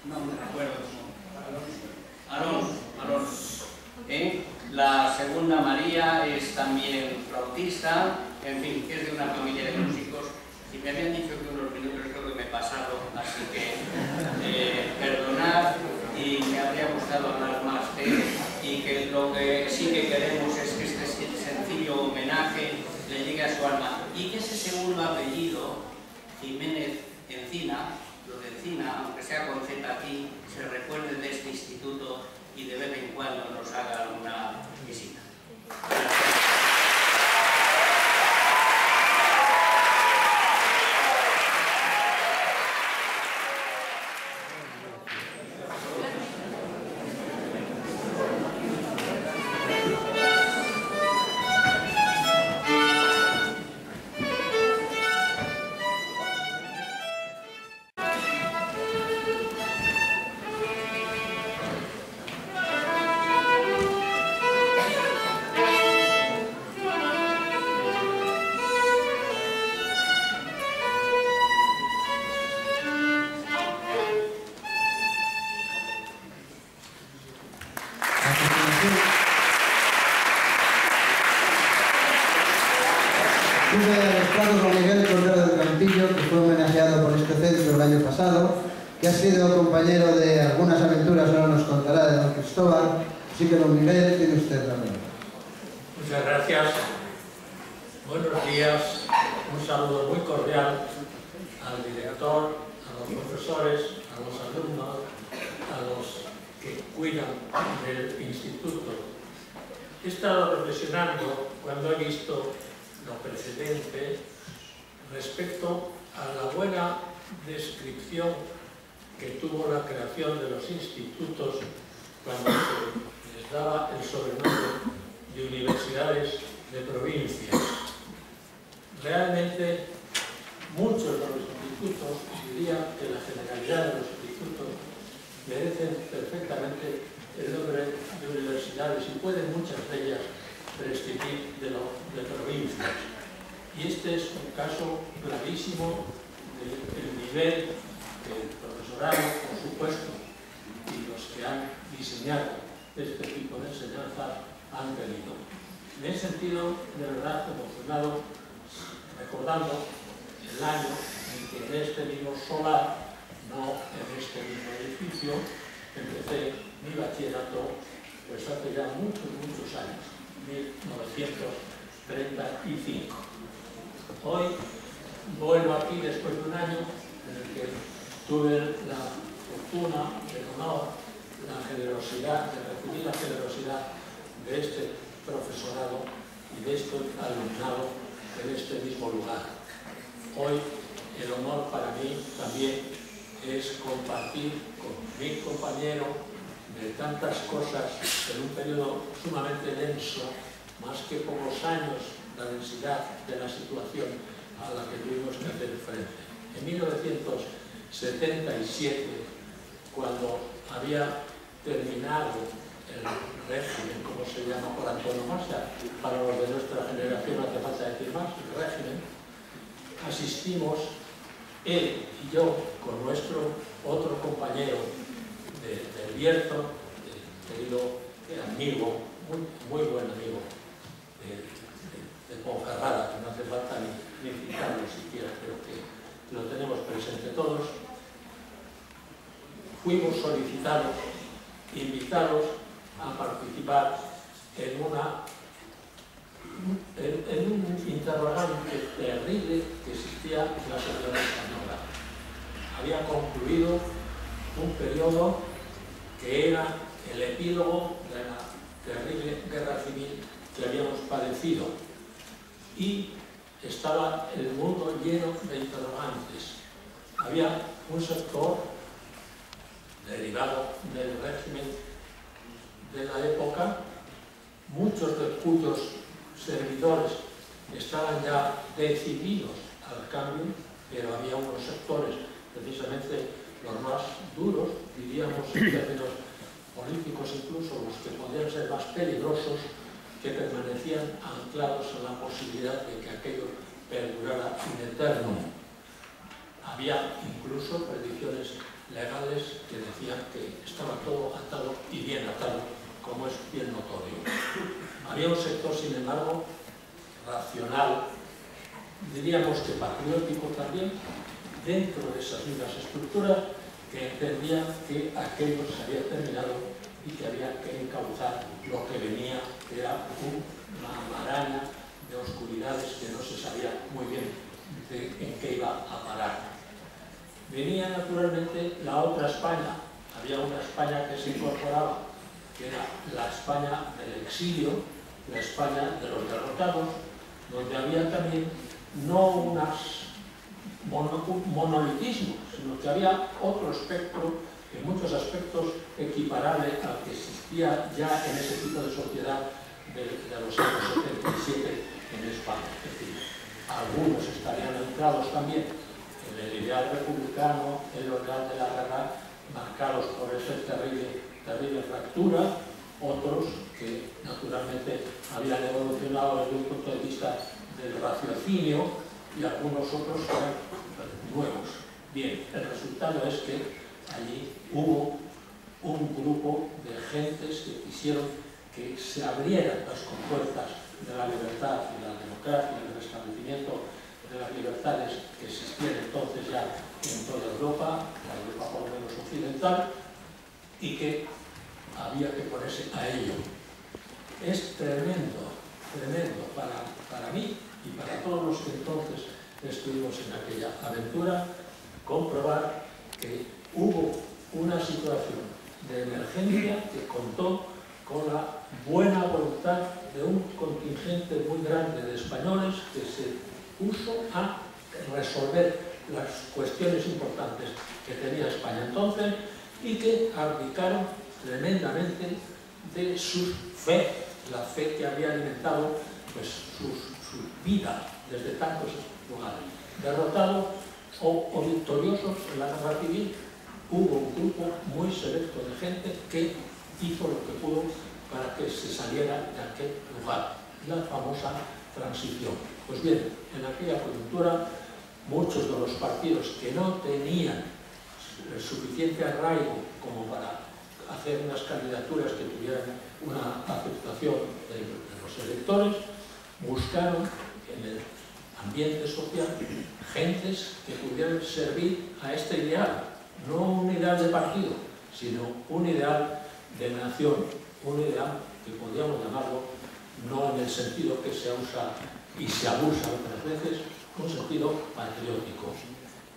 no me recuerdo, Alonso. La segunda María es también flautista, en fin, que es de una familia de músicos. Y me habían dicho que unos minutos creo que me he pasado, así que perdonad, y me habría gustado hablar más de él, y que lo que sí que queremos es que este sencillo homenaje le llegue a su alma, y que ese segundo apellido, Jiménez Encina, lo de Encina, aunque sea con Z aquí, se recuerde de este instituto y de vez en cuando nos haga una visita. Gracias. Tuve al estrado con Miguel Cordero del Campillo, que fue homenajeado por este centro el año pasado, que ha sido compañero de algunas aventuras, ahora nos contará de don Cristóbal. Así que don Miguel, tiene usted la palabra. Muchas gracias. Buenos días. Un saludo muy cordial al director, a los profesores, a los alumnos, a los que cuidan del instituto. He estado reflexionando cuando he visto lo precedente respecto a la buena descripción que tuvo la creación de los institutos cuando se les daba el sobrenombre de universidades de provincias. Realmente muchos de los institutos, diría que la generalidad de los institutos, merecen perfectamente el nombre de universidades y pueden muchas de ellas prescindir de provincias. Y este es un caso clarísimo del nivel que el profesorado, por supuesto, y los que han diseñado este tipo de enseñanza han tenido. Me he sentido de verdad emocionado recordando el año en que en este mismo solar, no en este mismo edificio, empecé mi bachillerato, pues hace ya muchos años, 1935. Hoy vuelvo aquí después de un año en el que tuve la fortuna, el honor, la generosidad, de recibir la generosidad de este profesorado y de este alumnado en este mismo lugar. Hoy el honor para mí también es compartir con mi compañero de tantas cosas en un periodo sumamente denso, más que pocos años, la densidad de la situación a la que tuvimos que hacer frente. En 1977, cuando había terminado el régimen, como se llama por antonomasia, para los de nuestra generación no hace falta decir más, el régimen, asistimos él y yo con nuestro otro compañero del Bierzo, querido amigo, muy buen amigo de Ponferrada, que no hace falta ni citarlo siquiera, creo que lo tenemos presente todos. Fuimos solicitados, invitados a participar en un interrogante terrible que existía en la sociedad española. había concluido un periodo que era el epílogo de la terrible guerra civil que habíamos padecido, y estaba el mundo lleno de interrogantes. Había un sector derivado del régimen de la época, muchos de cuyos servidores estaban ya decididos al cambio, pero había unos sectores, precisamente los más duros, diríamos en términos políticos incluso, los que podían ser más peligrosos, que permanecían anclados a la posibilidad de que aquello perdurara in eternum. Había incluso predicciones legales que decían que estaba todo atado y bien atado, como es bien notorio. Había un sector, sin embargo, racional, diríamos que patriótico también, dentro de esas mismas estructuras, que entendía que aquello se había terminado y que había que encauzar lo que venía, que era una maraña de oscuridades que no se sabía muy bien en qué iba a parar. Venía naturalmente la otra España. Había una España que se incorporaba, que era la España del exilio, la España de los derrotados, donde había también no unas monolitismo, sino que había otro espectro, en muchos aspectos equiparable al que existía ya en ese tipo de sociedad de los años 77 en España. Es decir, algunos estarían anclados también en el ideal republicano, en el ideal de la guerra, marcados por esa terrible fractura, otros que naturalmente habían evolucionado desde un punto de vista del raciocinio, y algunos otros eran nuevos. Bien, el resultado es que allí hubo un grupo de gentes que quisieron que se abrieran las compuertas de la libertad y la democracia y el restablecimiento de las libertades que existían entonces ya en toda Europa, la Europa por lo menos occidental, y que había que ponerse a ello. Es tremendo, tremendo para mí y para todos los que entonces estuvimos en aquella aventura, comprobar que hubo una situación de emergencia que contó con la buena voluntad de un contingente muy grande de españoles que se puso a resolver las cuestiones importantes que tenía España entonces y que abdicaron tremendamente de su fe, la fe que había alimentado pues, su vida desde tantos lugares. Derrotados o victoriosos en la guerra civil, hubo un grupo muy selecto de gente que hizo lo que pudo para que se saliera de aquel lugar, la famosa transición. Pues bien, en aquella coyuntura, muchos de los partidos que no tenían el suficiente arraigo como para hacer unas candidaturas que tuvieran una aceptación de los electores, buscaron en el ambiente social gentes que pudieran servir a este ideal, no un ideal de partido, sino un ideal de nación, un ideal que podríamos llamarlo, no en el sentido que se usa y se abusa otras veces, un sentido patriótico.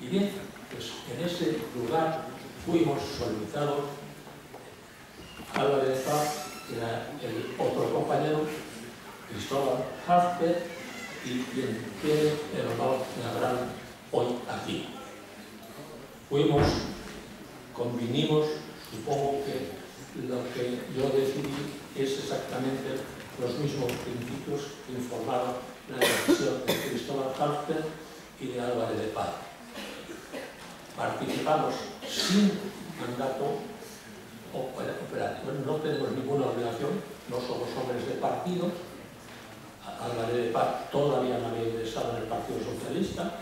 Y bien, pues en ese lugar fuimos solicitados Álvarez de Paz, que era el otro compañero, Cristóbal Hafter, y quien tiene el honor de hablar hoy aquí. Convinimos, supongo que lo que yo decidí es exactamente los mismos principios que informaron la decisión de Cristóbal Hafter y de Álvarez de Paz. Participamos sin mandato operativo, no tenemos ninguna obligación, no somos hombres de partido. Álvarez de Paz todavía no había ingresado en el Partido Socialista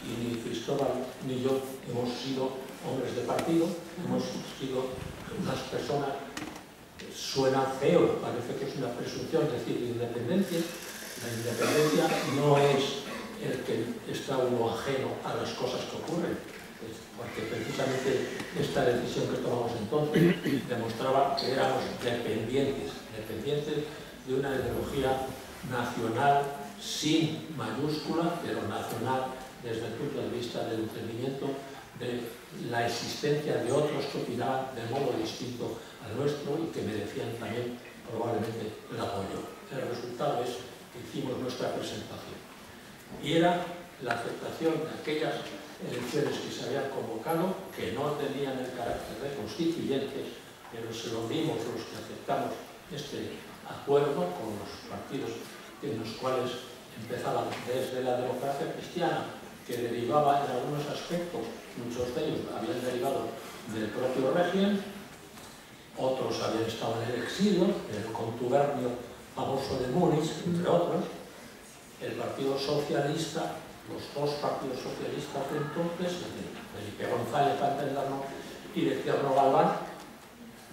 y ni Cristóbal ni yo hemos sido hombres de partido, hemos sido unas personas que suena feo, parece que es una presunción decir independencia. La independencia no es el que está uno ajeno a las cosas que ocurren, porque precisamente esta decisión que tomamos entonces demostraba que éramos dependientes de una ideología nacional sin mayúscula, pero nacional desde el punto de vista del entendimiento de la existencia de otros que opinaban de modo distinto al nuestro y que merecían también probablemente el apoyo. El resultado es que hicimos nuestra presentación. Y era la aceptación de aquellas elecciones que se habían convocado, que no tenían el carácter de constituyentes, pero se lo dimos los que aceptamos este acuerdo con los partidos en los cuales empezaban desde la democracia cristiana, que derivaba en algunos aspectos, muchos de ellos habían derivado del propio régimen, otros habían estado en el exilio, en el contubernio famoso de Múnich, entre otros, el Partido Socialista, los dos partidos socialistas de entonces, Felipe González Pantendano y de Tierno Galván,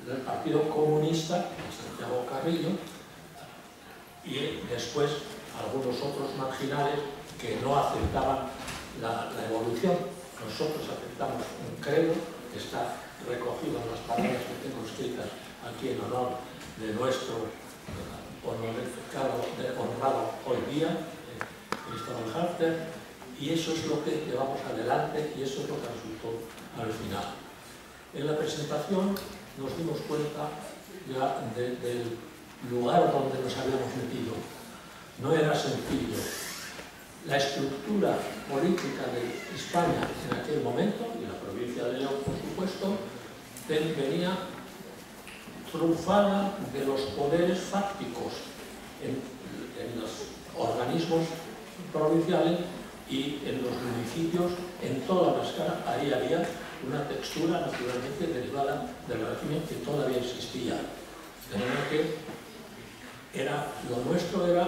el Partido Comunista, de Santiago Carrillo, y después algunos otros marginales que no aceptaban la evolución. Nosotros aceptamos un credo que está recogido en las palabras que tengo escritas aquí en honor de nuestro honrado hoy día, Cristóbal Hafter, y eso es lo que llevamos adelante y eso es lo que resultó al final. En la presentación nos dimos cuenta ya del lugar donde nos habíamos metido. No era sencillo. La estructura política de España en aquel momento, y la provincia de León por supuesto, venía trufada de los poderes fácticos en los organismos provinciales y en los municipios, en toda la escala. Ahí había una textura naturalmente derivada del régimen que todavía existía. De manera que lo nuestro era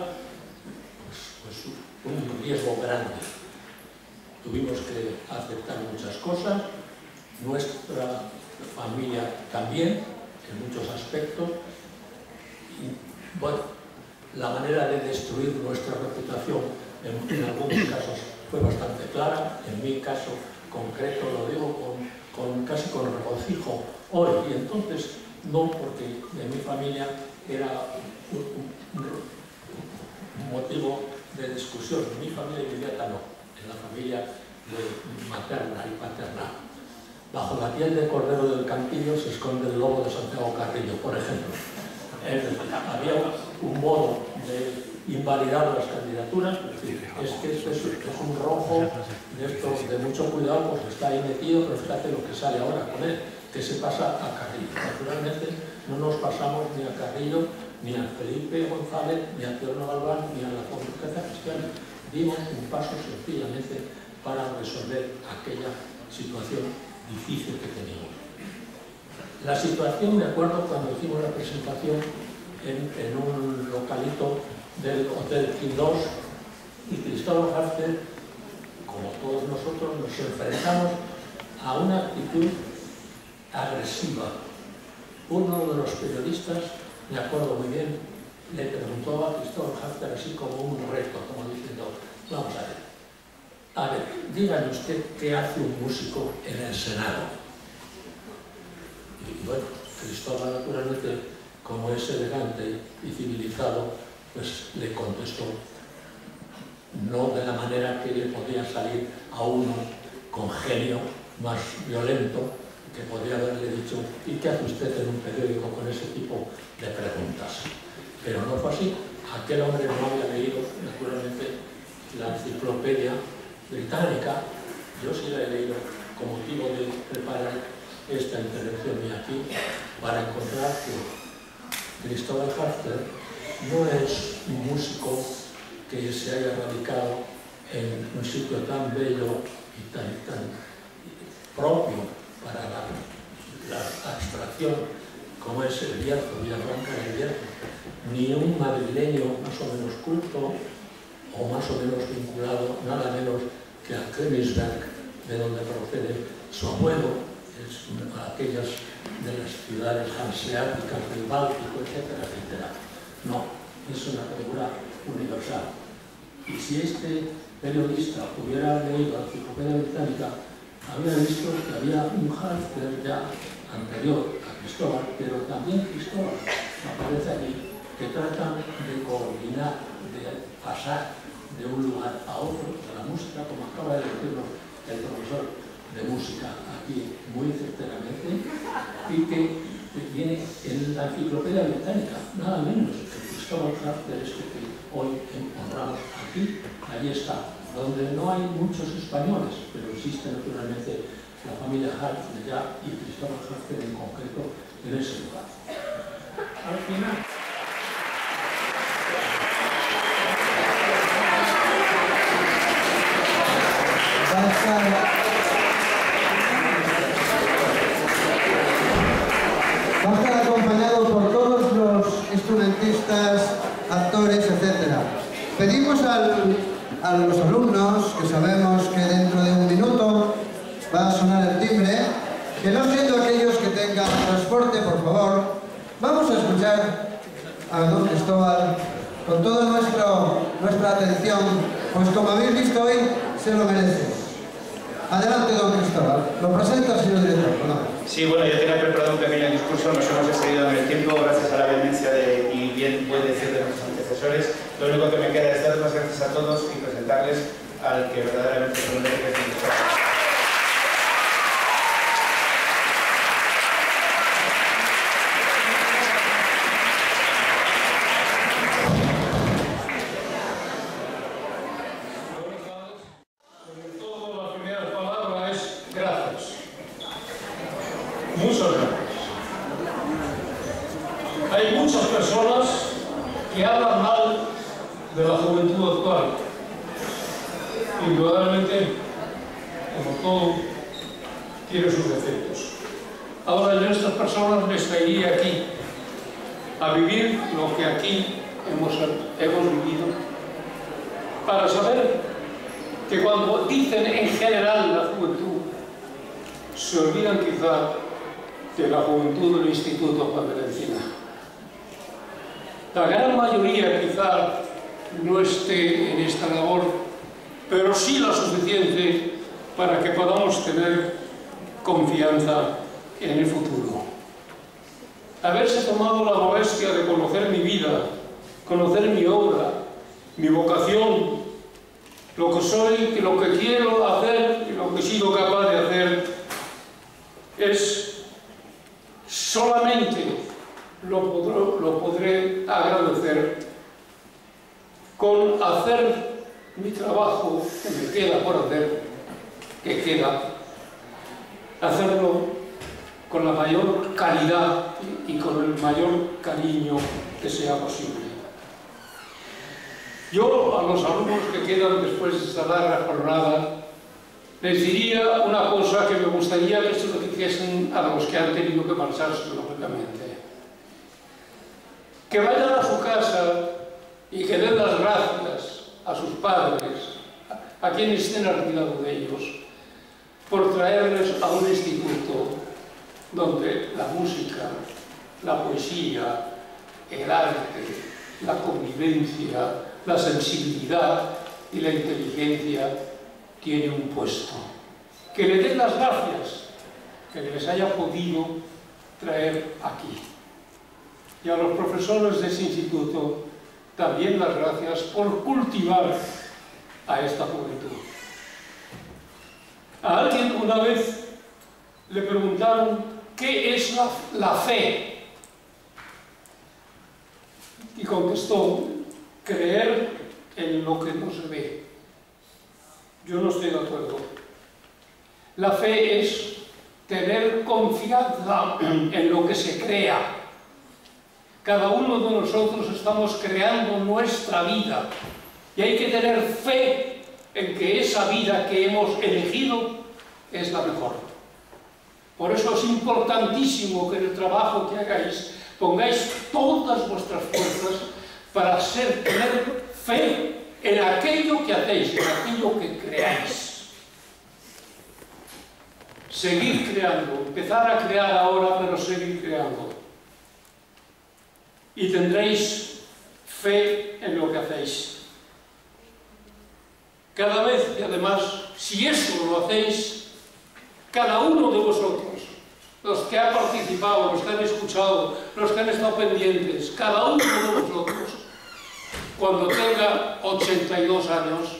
pues un riesgo grande. Tuvimos que aceptar muchas cosas, nuestra familia también, en muchos aspectos. Y, bueno, la manera de destruir nuestra reputación en algunos casos fue bastante clara. En mi caso concreto lo digo casi con regocijo hoy, y entonces no, porque en mi familia era un motivo de discusión. En mi familia inmediata no, en la familia materna y paterna. Bajo la piel de Cordero del Campillo se esconde el lobo de Santiago Carrillo, por ejemplo. Había un modo de invalidar las candidaturas, es que esto es un rojo de mucho cuidado, pues está ahí metido, pero fíjate lo que sale ahora con él, que se pasa a Carrillo. Naturalmente no nos pasamos ni a Carrillo, ni a Felipe González, ni a Tierno Galván, ni a la Democracia Cristiana. Dimos un paso sencillamente para resolver aquella situación difícil que teníamos. La situación, me acuerdo cuando hicimos la presentación en un localito del Hotel Quindós, y Cristóbal Hafter, como todos nosotros, nos enfrentamos a una actitud agresiva. Uno de los periodistas, me acuerdo muy bien, le preguntó a Cristóbal Hafter así como un reto, como diciendo, vamos a ver, dígame usted qué hace un músico en el Senado. Y bueno, Cristóbal naturalmente, como es elegante y civilizado, pues le contestó, no de la manera que le podía salir a uno con genio más violento, que podría haberle dicho, ¿y qué hace usted en un periódico con ese tipo de preguntas? Pero no fue así. Aquel hombre no había leído, naturalmente, la enciclopedia británica. Yo sí la he leído con motivo de preparar esta intervención mía aquí, para encontrar que Cristóbal Hafter no es un músico que se haya radicado en un sitio tan bello y tan propio para la abstracción como es el Bierzo, Villafranca del Bierzo, ni un madrileño más o menos culto o más o menos vinculado nada menos que a Königsberg, de donde procede su abuelo, es aquellas de las ciudades hanseáticas del Báltico, etcétera, etcétera. No, es una figura universal. Y si este periodista hubiera leído la enciclopedia británica, habría visto que había un Hafter ya anterior a Cristóbal, pero también Cristóbal aparece aquí, que tratan de coordinar, de pasar de un lugar a otro, de la música, como acaba de decirnos el profesor de música aquí muy certeramente y que viene en la Enciclopedia Británica, nada menos que Cristóbal Harter, que hoy encontramos aquí, allí está, donde no hay muchos españoles, pero existe naturalmente la familia Hart de allá y Cristóbal Harter en concreto en ese lugar. Al final, va a estar acompañado por todos los instrumentistas, actores, etc. Pedimos a los alumnos, que sabemos que dentro de un minuto va a sonar el timbre, que no siendo aquellos que tengan transporte, por favor, vamos a escuchar a don Cristóbal con toda nuestra atención, pues como habéis visto hoy, se lo merece. Adelante, don Cristóbal. Lo presenta el señor director. Sí, bueno, yo tenía preparado un pequeño discurso, nos hemos excedido en el tiempo gracias a la vehemencia y bien buen decir de nuestros antecesores. Lo único que me queda es dar las gracias a todos y presentarles al que verdaderamente se lo merece. Muchas gracias. Hay muchas personas que hablan mal de la juventud actual. Indudablemente, como todo, tiene sus defectos. Ahora yo a estas personas les traería aquí a vivir lo que aquí hemos vivido, para saber que cuando dicen en general la juventud, se olvidan quizá de la juventud del Instituto Juan de la Encina. La gran mayoría quizá no esté en esta labor, pero sí la suficiente para que podamos tener confianza en el futuro. Haberse tomado la molestia de conocer mi vida, conocer mi obra, mi vocación, lo que soy, lo que quiero hacer y lo que he sido capaz de hacer, es solamente lo podré agradecer con hacer mi trabajo que me queda por hacer, hacerlo con la mayor calidad y con el mayor cariño que sea posible. Yo a los alumnos que quedan después de esta larga jornada les diría una cosa que me gustaría que se lo dijesen a los que han tenido que marcharse, lógicamente. Que vayan a su casa y que den las gracias a sus padres, a quienes estén al cuidado de ellos, por traerles a un instituto donde la música, la poesía, el arte, la convivencia, la sensibilidad y la inteligencia tiene un puesto. Que le den las gracias que les haya podido traer aquí. Y a los profesores de ese instituto también las gracias por cultivar a esta juventud. A alguien una vez le preguntaron ¿qué es la fe? Y contestó, creer en lo que no se ve. Yo no estoy de acuerdo. La fe es tener confianza en lo que se crea. Cada uno de nosotros estamos creando nuestra vida y hay que tener fe en que esa vida que hemos elegido es la mejor. Por eso es importantísimo que en el trabajo que hagáis pongáis todas vuestras fuerzas para tener fe en aquello que hacéis, en aquello que creáis. Seguir creando, empezar a crear ahora, pero seguir creando. Y tendréis fe en lo que hacéis. Cada vez, y además, si eso lo hacéis, cada uno de vosotros, los que han participado, los que han escuchado, los que han estado pendientes, cada uno de vosotros, cuando tenga 82 años,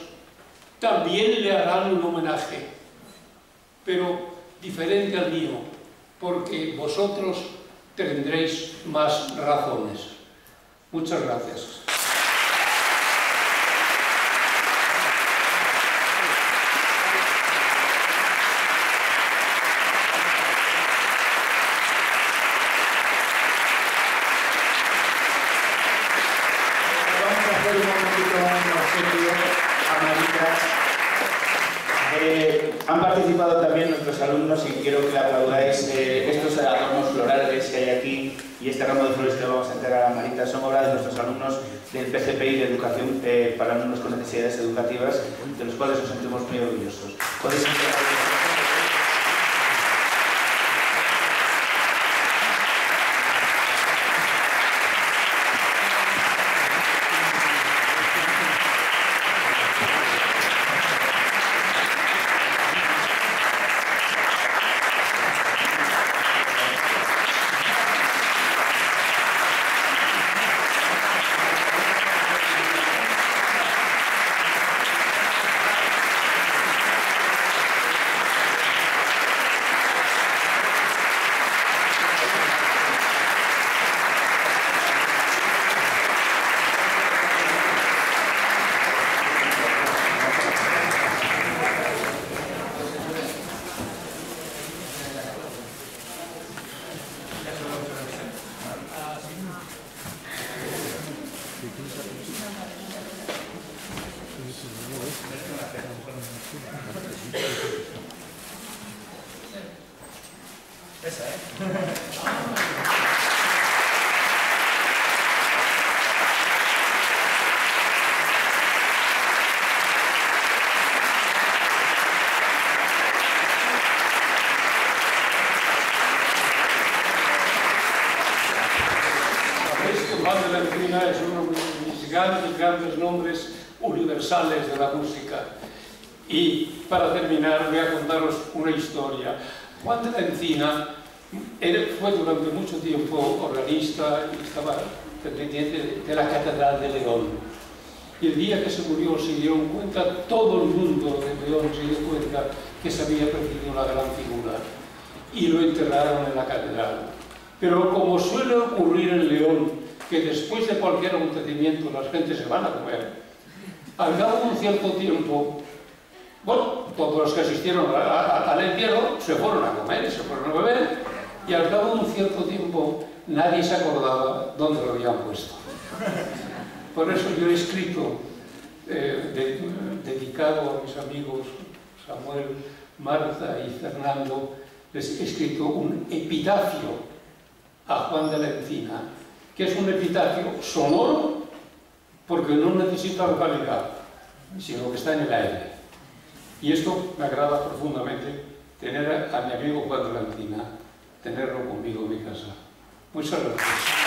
también le harán un homenaje. pero diferente al mío, porque vosotros tendréis más razones. Muchas gracias. Han participado también nuestros alumnos y quiero que le aplaudáis. Estos adornos florales que hay aquí y este ramo de flores que vamos a entregar a Marita son obra de nuestros alumnos del PCPI de Educación para Alumnos con Necesidades Educativas, de los cuales nos sentimos muy orgullosos. ¿Podéis Es uno de mis grandes nombres universales de la música. Y para terminar voy a contaros una historia. Juan de la Encina fue durante mucho tiempo organista y estaba dependiente de la Catedral de León. Y el día que se murió se dieron cuenta, todo el mundo de León se dio cuenta que se había perdido una gran figura. Y lo enterraron en la catedral. Pero como suele ocurrir en León, que después de cualquier acontecimiento las gentes se van a comer, al cabo de un cierto tiempo, bueno, todos los que asistieron al entierro se fueron a comer, se fueron a beber, y al cabo de un cierto tiempo nadie se acordaba dónde lo habían puesto. Por eso yo he escrito, dedicado a mis amigos Samuel, Marta y Fernando, les he escrito un epitafio a Juan de la Encina, que es un epitafio sonoro porque no necesita vocalidad, sino que está en el aire. Y esto me agrada profundamente, tener a mi amigo Juan de la Encina, tenerlo conmigo en mi casa. Muchas gracias.